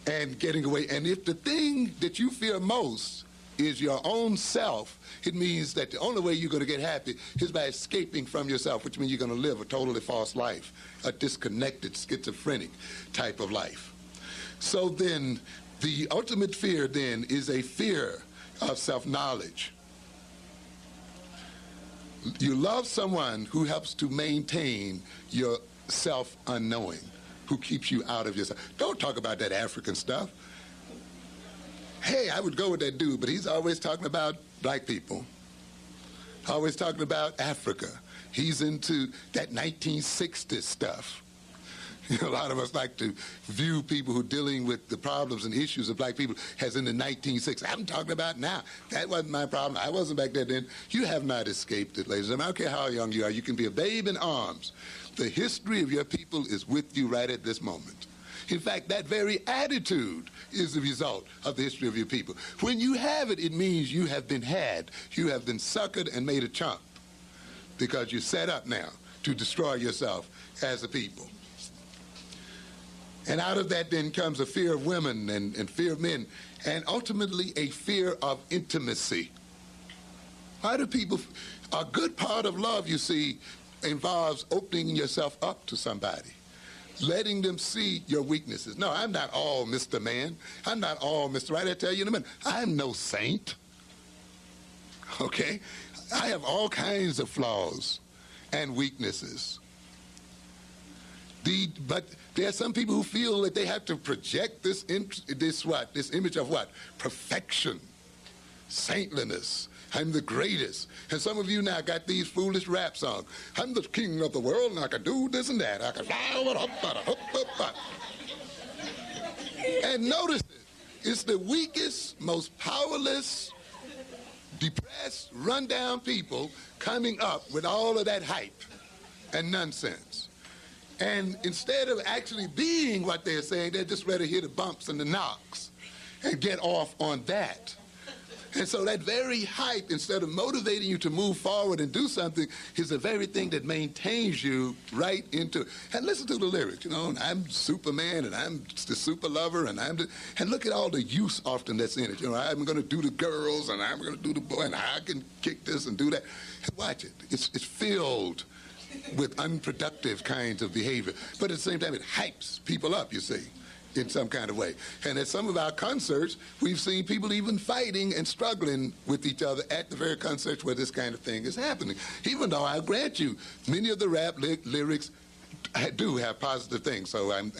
and getting away. And if the thing that you fear most is your own self, it means that the only way you're going to get happy is by escaping from yourself, which means you're going to live a totally false life, a disconnected, schizophrenic type of life. So then the ultimate fear then is a fear of self-knowledge. You love someone who helps to maintain your self-unknowing, who keeps you out of yourself. Don't talk about that African stuff. Hey, I would go with that dude, but he's always talking about black people, always talking about Africa. He's into that 1960s stuff. A lot of us like to view people who are dealing with the problems and issues of black people as in the 1960s. I'm talking about now. That wasn't my problem. I wasn't back there then. You have not escaped it, ladies and gentlemen. I don't care how young you are. You can be a babe in arms. The history of your people is with you right at this moment. In fact, that very attitude is the result of the history of your people. When you have it, it means you have been had. You have been suckered and made a chump because you're set up now to destroy yourself as a people. And out of that then comes a fear of women and fear of men, and ultimately a fear of intimacy. Why do people, a good part of love, you see, involves opening yourself up to somebody, letting them see your weaknesses. No, I'm not all Mr. Man. I'm not all Mr. Right. I tell you in a minute, I'm no saint. Okay? I have all kinds of flaws and weaknesses. But there are some people who feel that they have to project this image of what? Perfection, saintliness. I'm the greatest. And some of you now got these foolish rap songs. I'm the king of the world, and I can do this and that. I can and notice it. It's the weakest, most powerless, depressed, rundown people coming up with all of that hype and nonsense. And instead of actually being what they're saying, they're just ready to hear the bumps and the knocks and get off on that. And so that very hype, instead of motivating you to move forward and do something, is the very thing that maintains you right into it. And listen to the lyrics, I'm Superman, and I'm the super lover, and look at all the use often that's in it. I'm going to do the girls, and I'm going to do the boy, and I can kick this and do that. And watch it. It's filled with unproductive kinds of behavior. But at the same time, it hypes people up, you see, in some kind of way. And at some of our concerts, we've seen people even fighting and struggling with each other at the very concerts where this kind of thing is happening. Even though I grant you, many of the rap lyrics I do have positive things, so I'm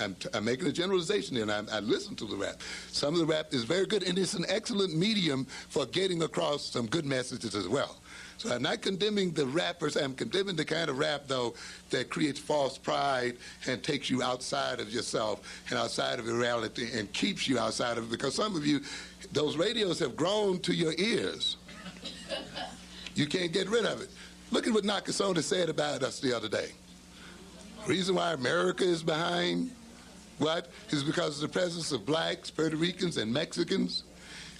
making a generalization here, and I listen to the rap. Some of the rap is very good, and it's an excellent medium for getting across some good messages as well. So I'm not condemning the rappers. I'm condemning the kind of rap, though, that creates false pride and takes you outside of yourself and outside of your reality and keeps you outside of it, because some of you, those radios have grown to your ears. You can't get rid of it. Look at what Nakasone said about us the other day. The reason why America is behind, what, is because of the presence of blacks, Puerto Ricans, and Mexicans.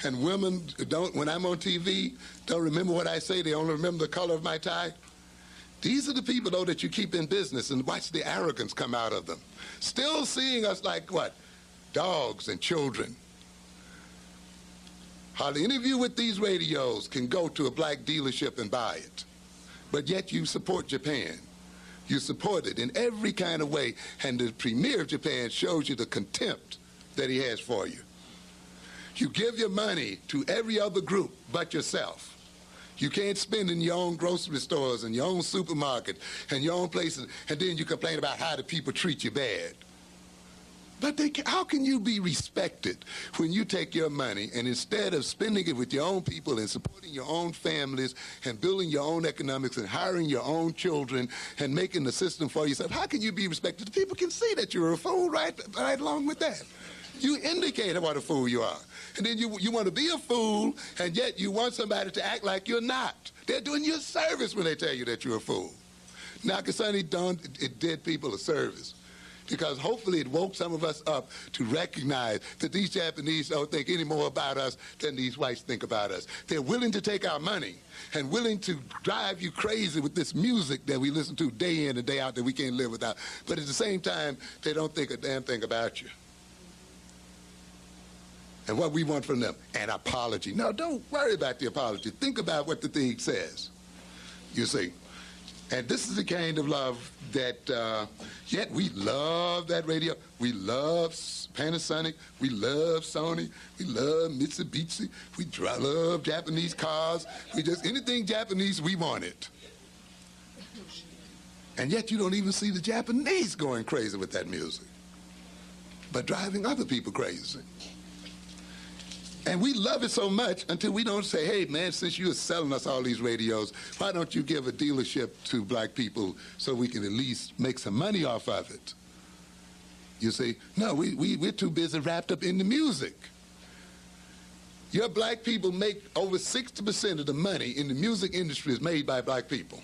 And women don't, when I'm on TV, don't remember what I say. They only remember the color of my tie. These are the people, though, that you keep in business, and watch the arrogance come out of them. Still seeing us like, what, dogs and children. Hardly any of you with these radios can go to a black dealership and buy it. But yet you support Japan. You support it in every kind of way, and the premier of Japan shows you the contempt that he has for you. You give your money to every other group but yourself. You can't spend in your own grocery stores and your own supermarket and your own places, and then you complain about how the people treat you bad. But how can you be respected when you take your money and instead of spending it with your own people and supporting your own families and building your own economics and hiring your own children and making the system for yourself, how can you be respected? The people can see that you're a fool right along with that. You indicate what a fool you are. And then you want to be a fool, and yet you want somebody to act like you're not. They're doing you a service when they tell you that you're a fool. Nakasone it did people a service, because hopefully it woke some of us up to recognize that these Japanese don't think any more about us than these whites think about us. They're willing to take our money and willing to drive you crazy with this music that we listen to day in and day out that we can't live without. But at the same time, they don't think a damn thing about you. And what we want from them, an apology. No, don't worry about the apology. Think about what the thing says, you see. And this is the kind of love that, yet we love that radio. We love Panasonic. We love Sony. We love Mitsubishi. We love Japanese cars. We just, anything Japanese, we want it. And yet you don't even see the Japanese going crazy with that music, but driving other people crazy. And we love it so much until we don't say, hey, man, since you're selling us all these radios, why don't you give a dealership to black people so we can at least make some money off of it? You see, no, we're too busy wrapped up in the music. Your black people make over 60% of the money in the music industry is made by black people.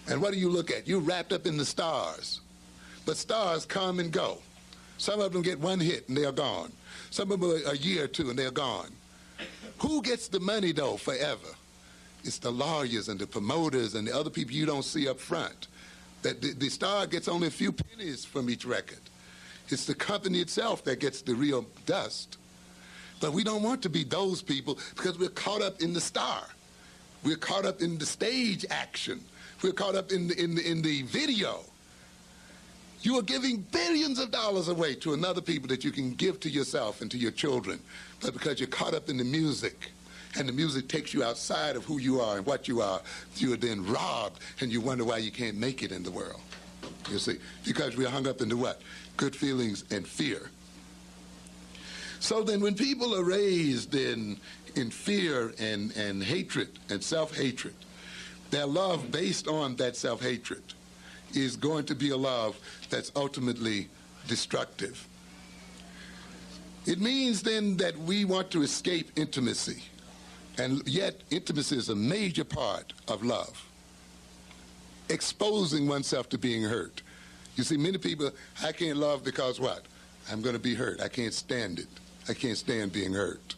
And what do you look at? You're wrapped up in the stars. But stars come and go. Some of them get one hit and they're gone. Some of them a year or two and they're gone. Who gets the money, though, forever? It's the lawyers and the promoters and the other people you don't see up front. That the star gets only a few pennies from each record. It's the company itself that gets the real dust. But we don't want to be those people because we're caught up in the star. We're caught up in the stage action. We're caught up in the video. You are giving billions of dollars away to another people that you can give to yourself and to your children. But because you're caught up in the music, and the music takes you outside of who you are and what you are then robbed, and you wonder why you can't make it in the world. You see, because we're hung up into what? Good feelings and fear. So then when people are raised in fear and hatred and self-hatred, their love based on that self-hatred is going to be a love that's ultimately destructive. It means then that we want to escape intimacy, and yet intimacy is a major part of love. Exposing oneself to being hurt. You see, many people, I can't love because what? I'm going to be hurt. I can't stand it. I can't stand being hurt.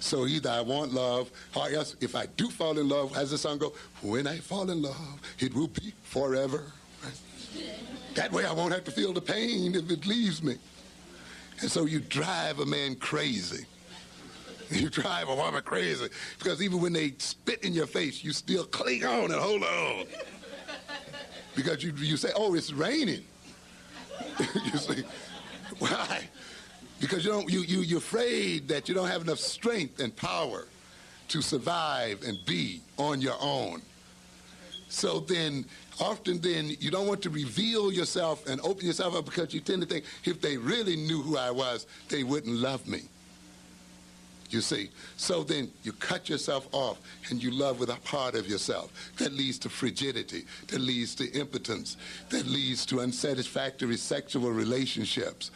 So either I want love, or else if I do fall in love, as the song goes, when I fall in love, it will be forever. Right? That way I won't have to feel the pain if it leaves me. And so you drive a man crazy. You drive a woman crazy, because even when they spit in your face, you still cling on and hold on. Because you say, oh, it's raining. You say, why? Because you're afraid that you don't have enough strength and power to survive and be on your own. So then, often then, you don't want to reveal yourself and open yourself up because you tend to think, if they really knew who I was, they wouldn't love me. You see? So then you cut yourself off and you love with a part of yourself. That leads to frigidity. That leads to impotence. That leads to unsatisfactory sexual relationships.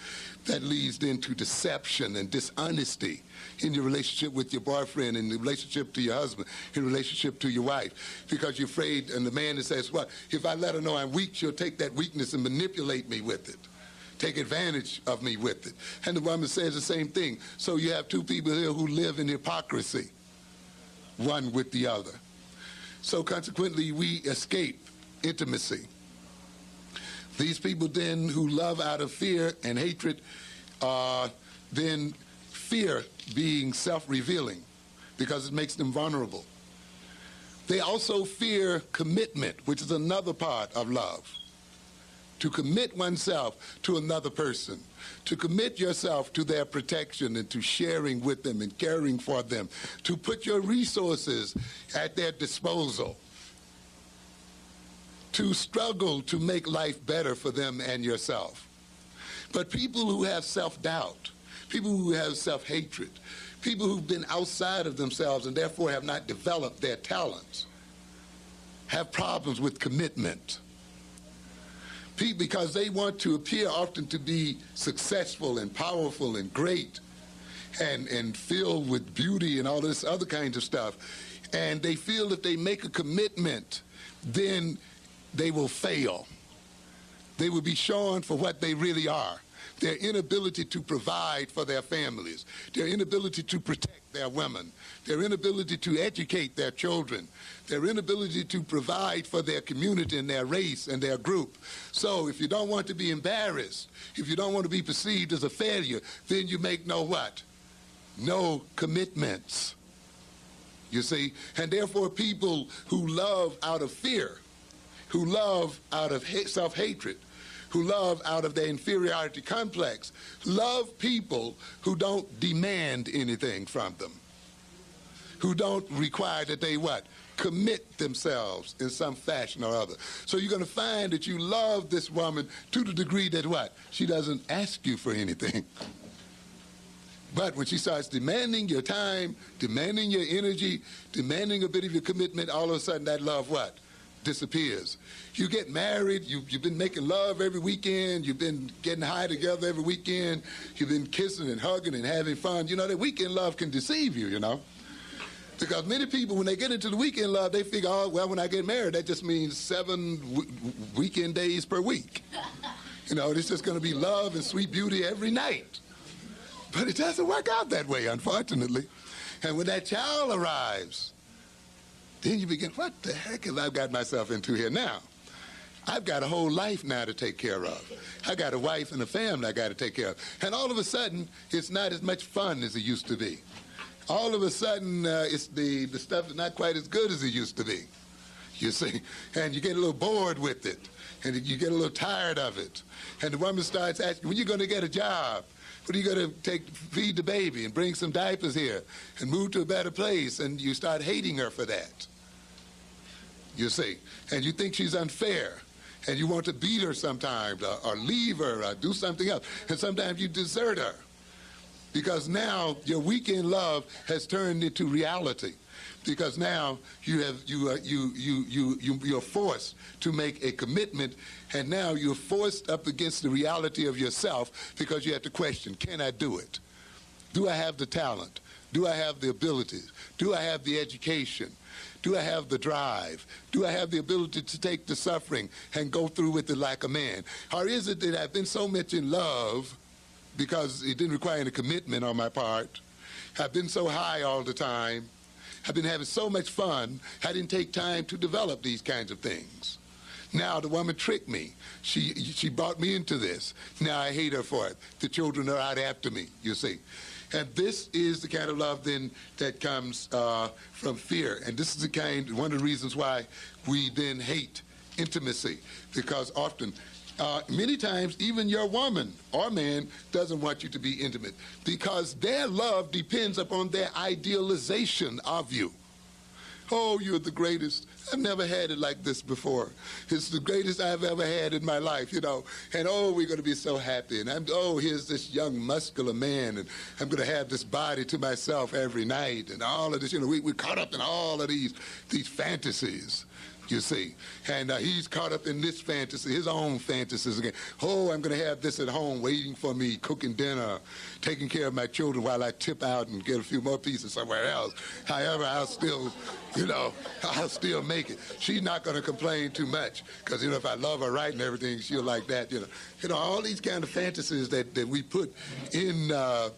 That leads then to deception and dishonesty in your relationship with your boyfriend, in the relationship to your husband, in relationship to your wife, because you're afraid, and the man that says, well, if I let her know I'm weak, she'll take that weakness and manipulate me with it, take advantage of me with it. And the woman says the same thing. So you have two people here who live in hypocrisy, one with the other. So consequently, we escape intimacy. These people then who love out of fear and hatred then fear being self-revealing because it makes them vulnerable. They also fear commitment, which is another part of love. To commit oneself to another person, to commit yourself to their protection and to sharing with them and caring for them, to put your resources at their disposal, to struggle to make life better for them and yourself. But people who have self-doubt, people who have self-hatred, people who've been outside of themselves and therefore have not developed their talents, have problems with commitment. Because they want to appear often to be successful and powerful and great and filled with beauty and all this other kinds of stuff. And they feel if they make a commitment, then they will fail. They will be shown for what they really are. Their inability to provide for their families, their inability to protect their women, their inability to educate their children, their inability to provide for their community and their race and their group. So if you don't want to be embarrassed, if you don't want to be perceived as a failure, then you make no what? No commitments. You see? And therefore people who love out of fear, who love out of self-hatred, who love out of their inferiority complex, love people who don't demand anything from them, who don't require that they what? Commit themselves in some fashion or other. So you're going to find that you love this woman to the degree that what? She doesn't ask you for anything. But when she starts demanding your time, demanding your energy, demanding a bit of your commitment, all of a sudden that love what? Disappears. You get married, you've been making love every weekend, you've been getting high together every weekend, you've been kissing and hugging and having fun. You know, that weekend love can deceive you, you know. Because many people, when they get into the weekend love, they figure, oh, well, when I get married, that just means 7 weekend days per week. You know, it's just going to be love and sweet beauty every night. But it doesn't work out that way, unfortunately. And when that child arrives, then you begin, what the heck have I got myself into here now? I've got a whole life now to take care of. I got a wife and a family I got to take care of. And all of a sudden, it's not as much fun as it used to be. All of a sudden, it's the stuff is not quite as good as it used to be, you see. And you get a little bored with it, and you get a little tired of it. And the woman starts asking, when are you going to get a job? When are you going to feed the baby and bring some diapers here and move to a better place? And you start hating her for that, you see. And you think she's unfair. And you want to beat her sometimes or leave her or do something else. And sometimes you desert her because now your weekend love has turned into reality. Because now you're forced to make a commitment, and now you're forced up against the reality of yourself because you have to question, can I do it? Do I have the talent? Do I have the abilities? Do I have the education? Do I have the drive? Do I have the ability to take the suffering and go through with it like a man? Or is it that I've been so much in love because it didn't require any commitment on my part? I've been so high all the time. I've been having so much fun, I didn't take time to develop these kinds of things. Now the woman tricked me. She brought me into this. Now I hate her for it. The children are out after me, you see. And this is the kind of love then that comes from fear. And this is one of the reasons why we then hate intimacy, because often, many times, even your woman or man doesn't want you to be intimate because their love depends upon their idealization of you. Oh, you're the greatest. I've never had it like this before. It's the greatest I've ever had in my life, you know. And oh, we're going to be so happy. And here's this young muscular man, and I'm going to have this body to myself every night, and all of this. You know, we're caught up in all of these fantasies, you see. And he's caught up in this fantasy, his own fantasies again. Oh, I'm going to have this at home waiting for me, cooking dinner, taking care of my children while I tip out and get a few more pieces somewhere else. However, I'll still make it. She's not going to complain too much because, you know, if I love her right and everything, she'll like that, you know. You know, all these kind of fantasies that we put in to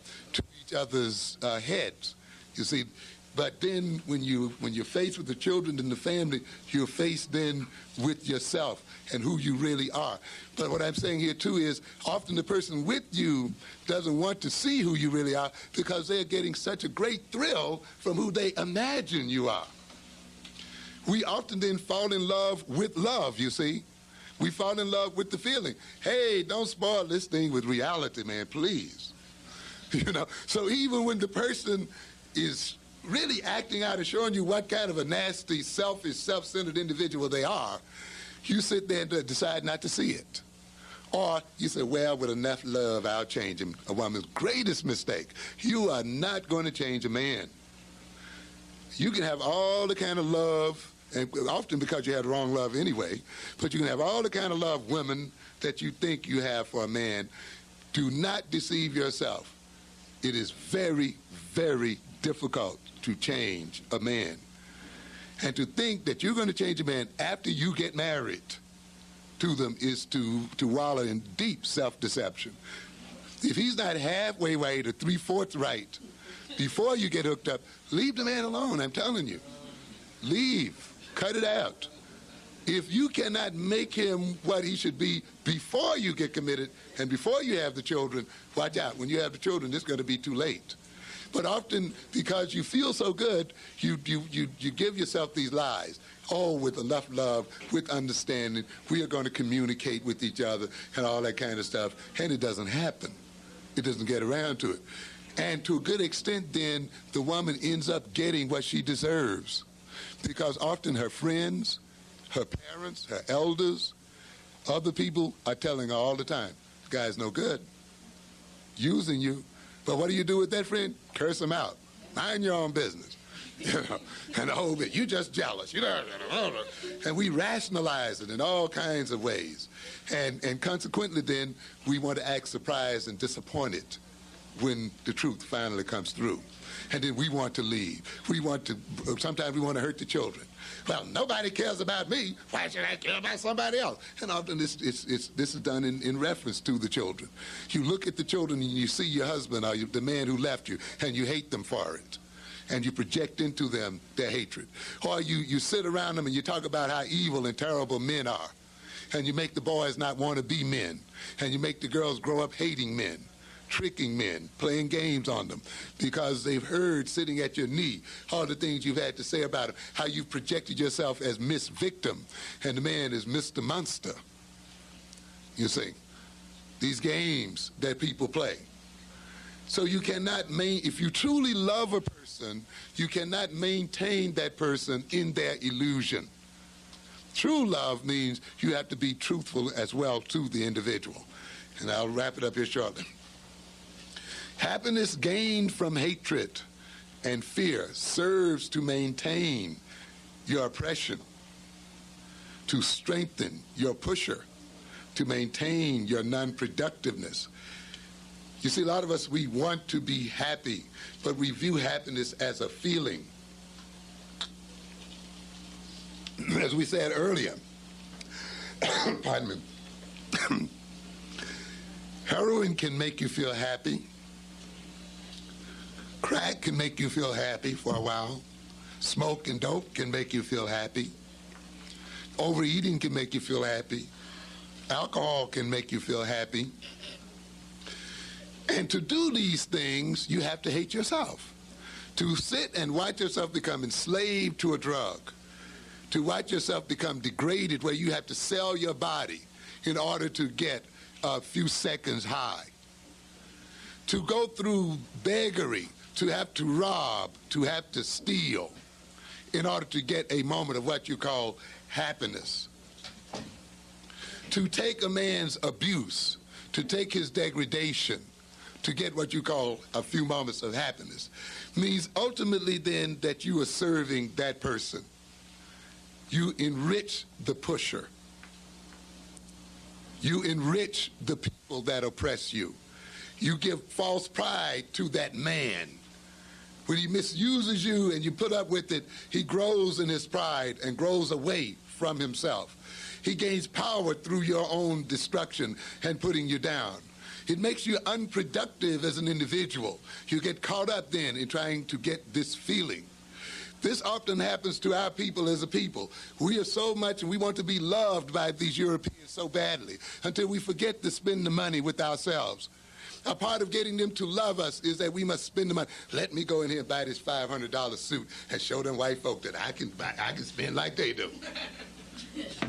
each other's heads, you see. But then when you're faced with the children and the family, you're faced then with yourself and who you really are. But what I'm saying here, too, is often the person with you doesn't want to see who you really are because they're getting such a great thrill from who they imagine you are. We often then fall in love with love, you see. We fall in love with the feeling. Hey, don't spoil this thing with reality, man, please. You know, so even when the person is really acting out and showing you what kind of a nasty, selfish, self-centered individual they are, you sit there and decide not to see it. Or you say, well, with enough love, I'll change him. A woman's greatest mistake. You are not going to change a man. You can have all the kind of love, and often because you had the wrong love anyway, but you can have all the kind of love, women, that you think you have for a man. Do not deceive yourself. It is very, very difficult to change a man. And to think that you're going to change a man after you get married to them is to wallow in deep self-deception. If he's not halfway right or three-fourths right before you get hooked up, leave the man alone, I'm telling you. Leave. Cut it out. If you cannot make him what he should be before you get committed and before you have the children, watch out. When you have the children, it's going to be too late. But often, because you feel so good, you give yourself these lies. Oh, with enough love, with understanding, we are going to communicate with each other and all that kind of stuff. And it doesn't happen. It doesn't get around to it. And to a good extent, then, the woman ends up getting what she deserves. Because often her friends, her parents, her elders, other people are telling her all the time, this guy's no good, using you. But what do you do with that friend? Curse him out. Mind your own business. You know, and the whole bit, you're just jealous. You know, and we rationalize it in all kinds of ways. And consequently, then, we want to act surprised and disappointed when the truth finally comes through. And then we want to leave. Sometimes we want to hurt the children. Well, nobody cares about me. Why should I care about somebody else? And often this is done in reference to the children. You look at the children and you see your husband or the man who left you, and you hate them for it. And you project into them their hatred. Or you sit around them and you talk about how evil and terrible men are. And you make the boys not want to be men. And you make the girls grow up hating men, tricking men, playing games on them, because they've heard sitting at your knee all the things you've had to say about them, how you've projected yourself as Miss Victim, and the man is Mr. Monster. You see, these games that people play. So you cannot if you truly love a person, you cannot maintain that person in their illusion. True love means you have to be truthful as well to the individual. And I'll wrap it up here shortly. Happiness gained from hatred and fear serves to maintain your oppression, to strengthen your pusher, to maintain your non-productiveness. You see, a lot of us, we want to be happy, but we view happiness as a feeling. As we said earlier, pardon me, heroin can make you feel happy. Crack can make you feel happy for a while. Smoke and dope can make you feel happy. Overeating can make you feel happy. Alcohol can make you feel happy. And to do these things, you have to hate yourself. To sit and watch yourself become enslaved to a drug. To watch yourself become degraded where you have to sell your body in order to get a few seconds high. To go through beggary, to have to rob, to have to steal, in order to get a moment of what you call happiness. To take a man's abuse, to take his degradation, to get what you call a few moments of happiness, means ultimately then that you are serving that person. You enrich the pusher. You enrich the people that oppress you. You give false pride to that man. When he misuses you and you put up with it, he grows in his pride and grows away from himself. He gains power through your own destruction and putting you down. It makes you unproductive as an individual. You get caught up then in trying to get this feeling. This often happens to our people as a people. We are so much, and we want to be loved by these Europeans so badly until we forget to spend the money with ourselves. A part of getting them to love us is that we must spend the money. Let me go in here and buy this $500 suit and show them white folk that I can spend like they do.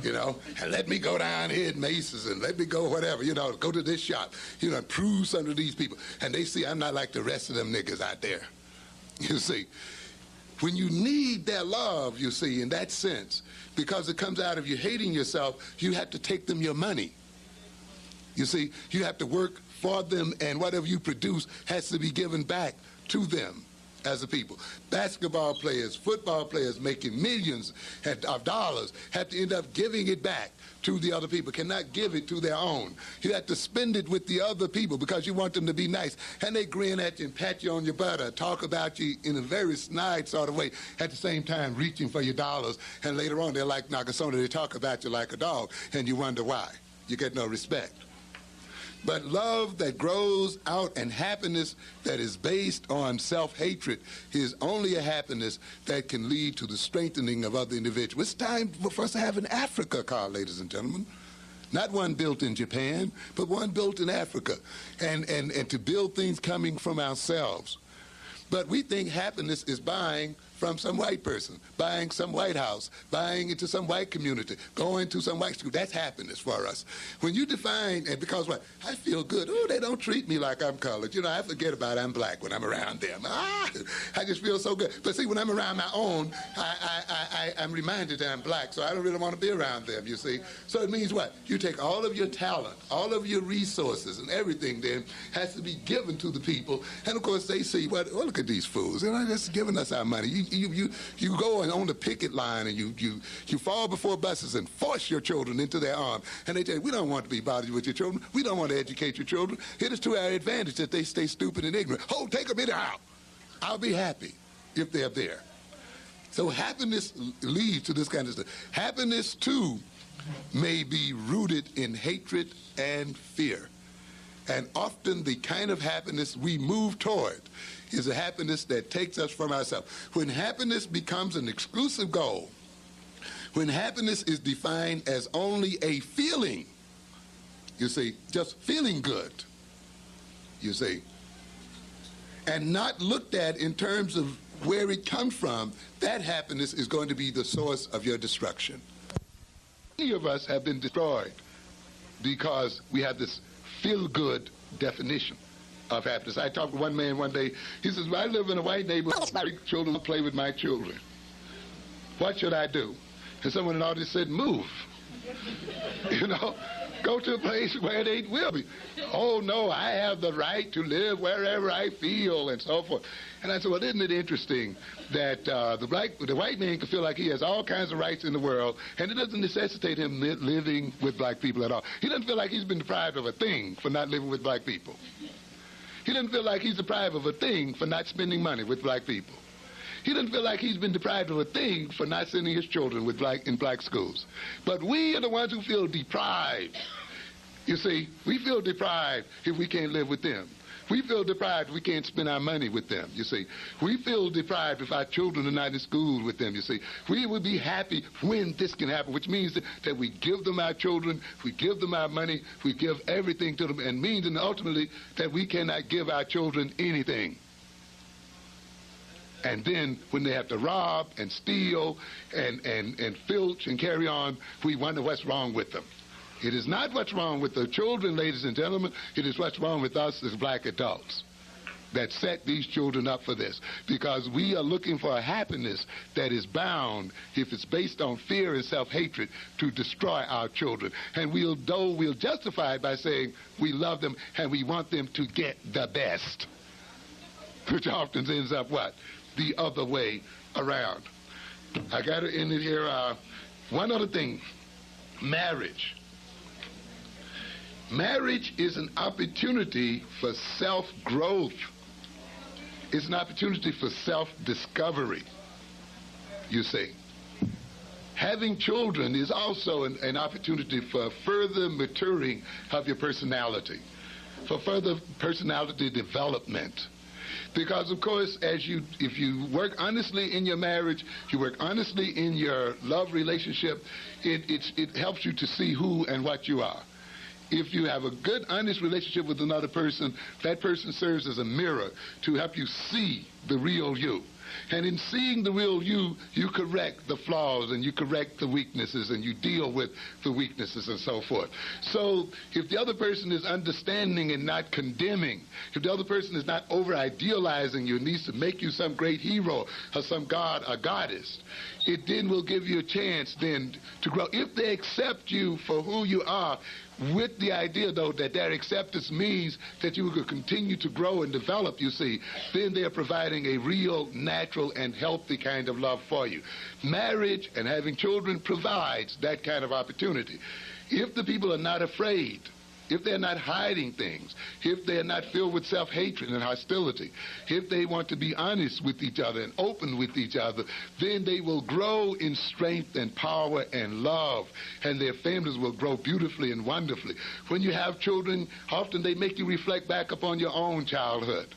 You know, and let me go down here at Macy's and let me go whatever, you know, go to this shop, you know, prove something to these people. And they see I'm not like the rest of them niggas out there. You see, when you need their love, you see, in that sense, because it comes out of you hating yourself, you have to take them your money. You see, you have to work for them, and whatever you produce has to be given back to them as a people. Basketball players, football players making millions of dollars have to end up giving it back to the other people, cannot give it to their own. You have to spend it with the other people because you want them to be nice. And they grin at you and pat you on your butt or talk about you in a very snide sort of way, at the same time reaching for your dollars. And later on, they're like Nakasona, they talk about you like a dog, and you wonder why. You get no respect. But love that grows out and happiness that is based on self-hatred is only a happiness that can lead to the strengthening of other individuals. It's time for us to have an Africa car, ladies and gentlemen. Not one built in Japan, but one built in Africa. And to build things coming from ourselves. But we think happiness is buying from some white person, buying some white house, buying into some white community, going to some white school. That's happiness for us. When you define, and because what? I feel good. Oh, they don't treat me like I'm colored. You know, I forget about I'm black when I'm around them. I just feel so good. But see, when I'm around my own, I'm reminded that I'm black, so I don't really want to be around them, you see. So it means what? You take all of your talent, all of your resources, and everything then has to be given to the people. And of course, they see, well, look at these fools. They're just giving us our money. You go on the picket line and you fall before buses and force your children into their arms. And they tell you, we don't want to be bothered with your children. We don't want to educate your children. It is to our advantage that they stay stupid and ignorant. Oh, take them anyhow. I'll be happy if they're there. So happiness leads to this kind of stuff. Happiness, too, may be rooted in hatred and fear. And often the kind of happiness we move toward is a happiness that takes us from ourselves. When happiness becomes an exclusive goal, when happiness is defined as only a feeling, you see, just feeling good, you see, and not looked at in terms of where it comes from, that happiness is going to be the source of your destruction. Many of us have been destroyed because we have this feel-good definition of happiness. I talked to one man one day. He says, well, I live in a white neighborhood. My children play with my children. What should I do? And someone in the audience said, move. You know, go to a place where they will be. Oh, no, I have the right to live wherever I feel and so forth. And I said, well, isn't it interesting that the white man can feel like he has all kinds of rights in the world, and it doesn't necessitate him living with black people at all. He doesn't feel like he's been deprived of a thing for not living with black people. He doesn't feel like he's deprived of a thing for not spending money with black people. He doesn't feel like he's been deprived of a thing for not sending his children in black schools. But we are the ones who feel deprived. You see, we feel deprived if we can't live with them. We feel deprived if we can't spend our money with them, you see. We feel deprived if our children are not in school with them, you see. We would be happy when this can happen, which means that we give them our children, we give them our money, we give everything to them, and means ultimately that we cannot give our children anything. And then when they have to rob and steal and filch and carry on, we wonder what's wrong with them. It is not what's wrong with the children, ladies and gentlemen. It is what's wrong with us as black adults. that set these children up for this, because we are looking for a happiness that is bound, if it's based on fear and self-hatred, to destroy our children. And we'll justify it by saying we love them and we want them to get the best, which often ends up what? The other way around. I got to end it here. One other thing, marriage. Marriage is an opportunity for self-growth. It's an opportunity for self-discovery, you see. Having children is also an opportunity for further maturing of your personality, for further personality development. Because, of course, if you work honestly in your marriage, you work honestly in your love relationship, it helps you to see who and what you are. If you have a good, honest relationship with another person, that person serves as a mirror to help you see the real you. And in seeing the real you, you correct the flaws and you correct the weaknesses and you deal with the weaknesses and so forth. So if the other person is understanding and not condemning, if the other person is not over-idealizing you and needs to make you some great hero or some god or goddess, it then will give you a chance then to grow. If they accept you for who you are, with the idea, though, that their acceptance means that you will continue to grow and develop, you see, then they're providing a real, natural, and healthy kind of love for you. Marriage and having children provides that kind of opportunity. If the people are not afraid, if they're not hiding things, if they're not filled with self-hatred and hostility, if they want to be honest with each other and open with each other, then they will grow in strength and power and love, and their families will grow beautifully and wonderfully. When you have children, often they make you reflect back upon your own childhood.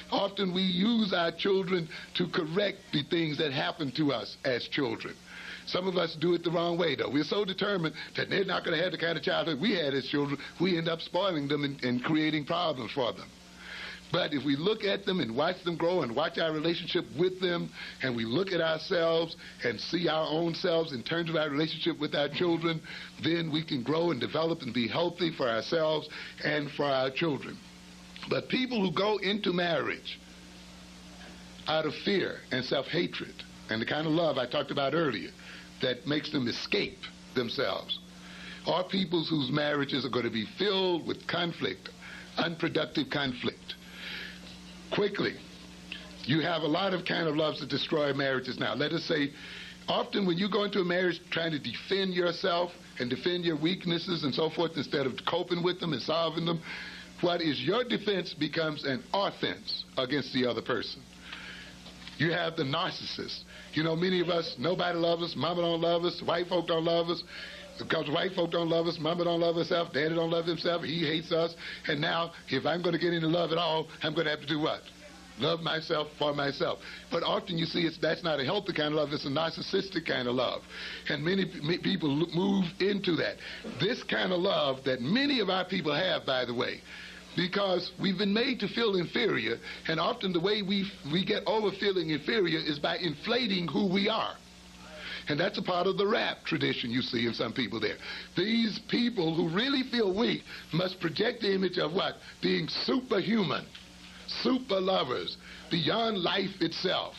Often we use our children to correct the things that happen to us as children. Some of us do it the wrong way, though. We're so determined that they're not going to have the kind of childhood we had as children, we end up spoiling them and creating problems for them. But if we look at them and watch them grow and watch our relationship with them, and we look at ourselves and see our own selves in terms of our relationship with our children, then we can grow and develop and be healthy for ourselves and for our children. But people who go into marriage out of fear and self-hatred and the kind of love I talked about earlier, that makes them escape themselves, are people whose marriages are going to be filled with conflict, unproductive conflict. Quickly, you have a lot of kind of loves that destroy marriages now. Let us say, often when you go into a marriage trying to defend yourself and defend your weaknesses and so forth, instead of coping with them and solving them, what is your defense becomes an offense against the other person. You have the narcissist. You know, many of us, nobody loves us, mama don't love us, white folk don't love us. Because white folk don't love us, mama don't love herself, daddy don't love himself, he hates us. And now, if I'm going to get into love at all, I'm going to have to do what? Love myself for myself. But often you see that's not a healthy kind of love, it's a narcissistic kind of love. And many people move into that. This kind of love that many of our people have, by the way, because we've been made to feel inferior, and often the way we get over feeling inferior is by inflating who we are. And that's a part of the rap tradition you see in some people there. These people who really feel weak must project the image of what? Being superhuman, super lovers, beyond life itself,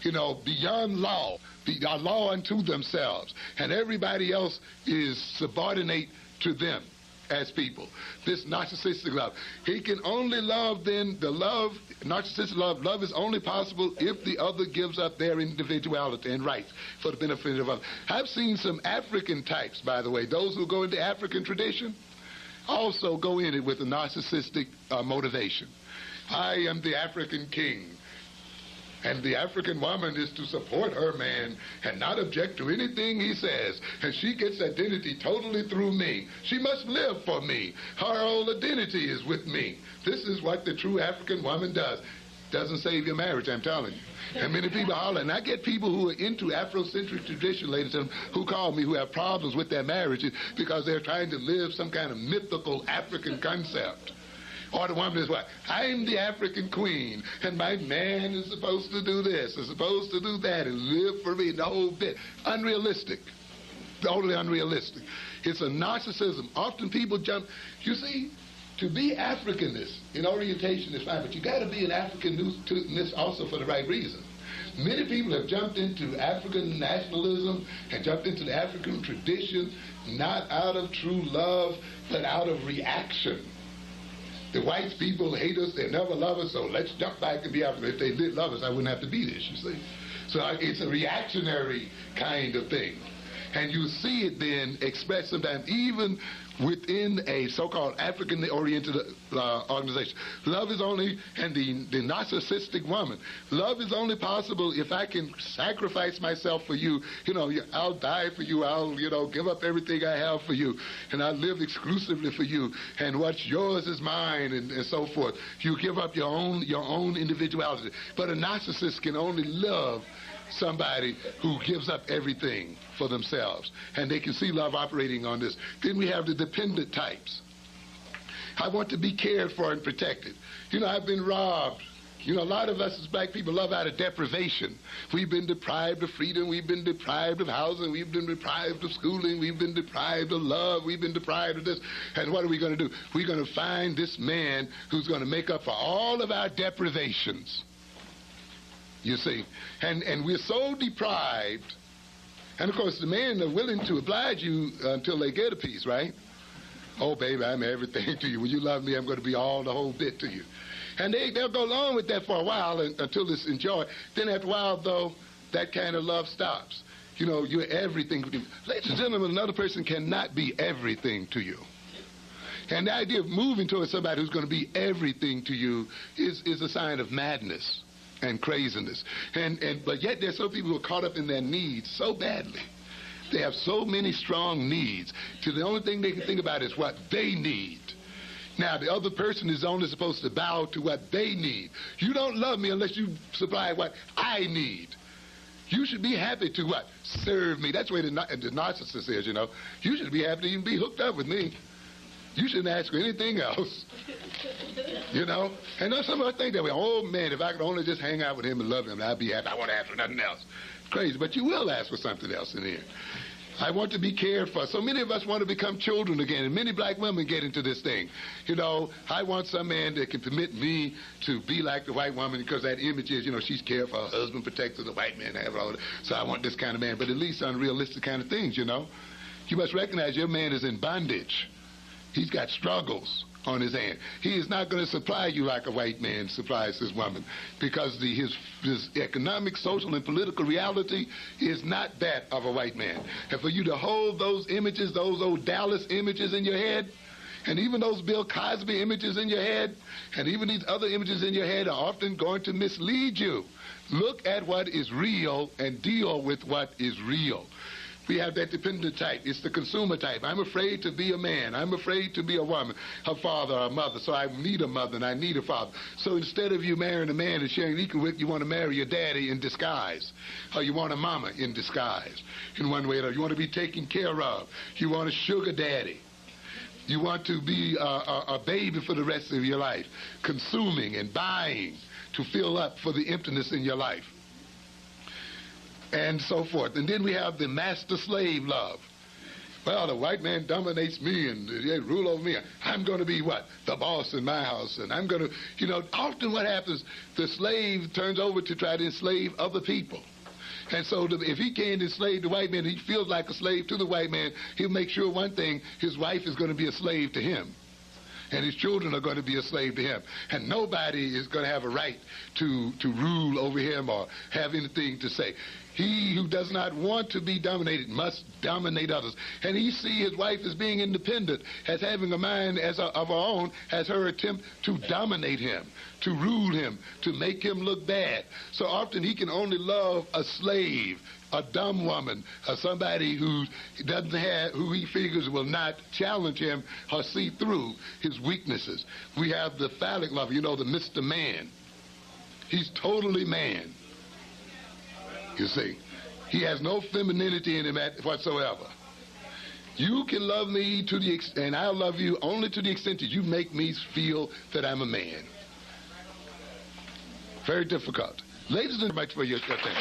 you know, beyond law, a law unto themselves. And everybody else is subordinate to them as people. This narcissistic love. He can only love then, the love, narcissistic love is only possible if the other gives up their individuality and rights for the benefit of others. I've seen some African types, by the way, those who go into African tradition, also go in it with a narcissistic motivation. I am the African king, and the African woman is to support her man and not object to anything he says. And she gets identity totally through me. She must live for me. Her whole identity is with me. This is what the true African woman does. Doesn't save your marriage, I'm telling you. And many people holler. And I get people who are into Afrocentric tradition, ladies and gentlemen, who call me, who have problems with their marriages because they're trying to live some kind of mythical African concept. Or the woman is what? I'm the African queen, and my man is supposed to do this, is supposed to do that, and live for me, the whole bit. Unrealistic. Totally unrealistic. It's a narcissism. Often people jump. You see, to be Africanist in orientation is fine, but you got to be an Africanist also for the right reason. Many people have jumped into African nationalism and jumped into the African tradition, not out of true love, but out of reaction. The white people hate us, they never love us, so let's jump back and be African. If they did love us, I wouldn't have to be this, you see. So it's a reactionary kind of thing. And you see it then expressed sometimes even within a so-called African-oriented organization. Love is only, and the narcissistic woman, love is only possible if I can sacrifice myself for you. You know, I'll die for you. I'll, give up everything I have for you. And I'll live exclusively for you. And what's yours is mine, and so forth. You give up your own individuality. But a narcissist can only love somebody who gives up everything for themselves. And they can see love operating on this. Then we have the dependent types. I want to be cared for and protected. I've been robbed. A lot of us as black people love out of deprivation. We've been deprived of freedom. We've been deprived of housing. We've been deprived of schooling. We've been deprived of love. We've been deprived of this. And what are we going to do? We're going to find this man who's going to make up for all of our deprivations. You see, and we're so deprived, and of course the men are willing to oblige you until they get a piece, right? Oh, baby, I'm everything to you. When you love me, I'm going to be all the whole bit to you. And they'll go along with that for a while until it's enjoyed. Then after a while, though, that kind of love stops. You're everything to you. Ladies and gentlemen, another person cannot be everything to you. And the idea of moving towards somebody who's going to be everything to you is a sign of madness and craziness. But yet there's some people who are caught up in their needs so badly. They have so many strong needs till the only thing they can think about is what they need. Now, the other person is only supposed to bow to what they need. You don't love me unless you supply what I need. You should be happy to what? Serve me. That's the way the narcissist is, You should be happy to even be hooked up with me. You shouldn't ask for anything else. And there's some of us think that way. Oh, man, if I could only just hang out with him and love him, I'd be happy. I want to ask for nothing else. It's crazy, but you will ask for something else in here. I want to be cared for. So many of us want to become children again, and many black women get into this thing. I want some man that can permit me to be like the white woman, because that image is, she's cared for her husband, protected the white man, have all that. So I want this kind of man, but at least unrealistic kind of things, You must recognize your man is in bondage. He's got struggles on his hand. He is not going to supply you like a white man supplies his woman, because his economic, social, and political reality is not that of a white man. And for you to hold those images, those old Dallas images in your head, and even those Bill Cosby images in your head, and even these other images in your head are often going to mislead you. Look at what is real and deal with what is real. We have that dependent type. It's the consumer type. I'm afraid to be a man. I'm afraid to be a woman, a father, a mother. So I need a mother and I need a father. So instead of you marrying a man and sharing equal with, you want to marry your daddy in disguise. Or you want a mama in disguise. In one way or another. You want to be taken care of. You want a sugar daddy. You want to be a baby for the rest of your life. Consuming and buying to fill up for the emptiness in your life. And so forth. And then we have the master-slave love. Well, the white man dominates me and they rule over me. I'm going to be what? The boss in my house. And I'm going to, often what happens, the slave turns over to try to enslave other people. And so if he can't enslave the white man, he feels like a slave to the white man, he'll make sure one thing, his wife is going to be a slave to him. And his children are going to be a slave to him. And nobody is going to have a right to rule over him or have anything to say. He who does not want to be dominated must dominate others. And he sees his wife as being independent, as having a mind of her own, as her attempt to dominate him, to rule him, to make him look bad. So often he can only love a slave, a dumb woman, or somebody who he figures will not challenge him or see through his weaknesses. We have the phallic lover, the Mr. Man. He's totally man. You see, he has no femininity in him whatsoever. You can love me and I'll love you only to the extent that you make me feel that I'm a man. Very difficult. Ladies and gentlemen, much for your attention.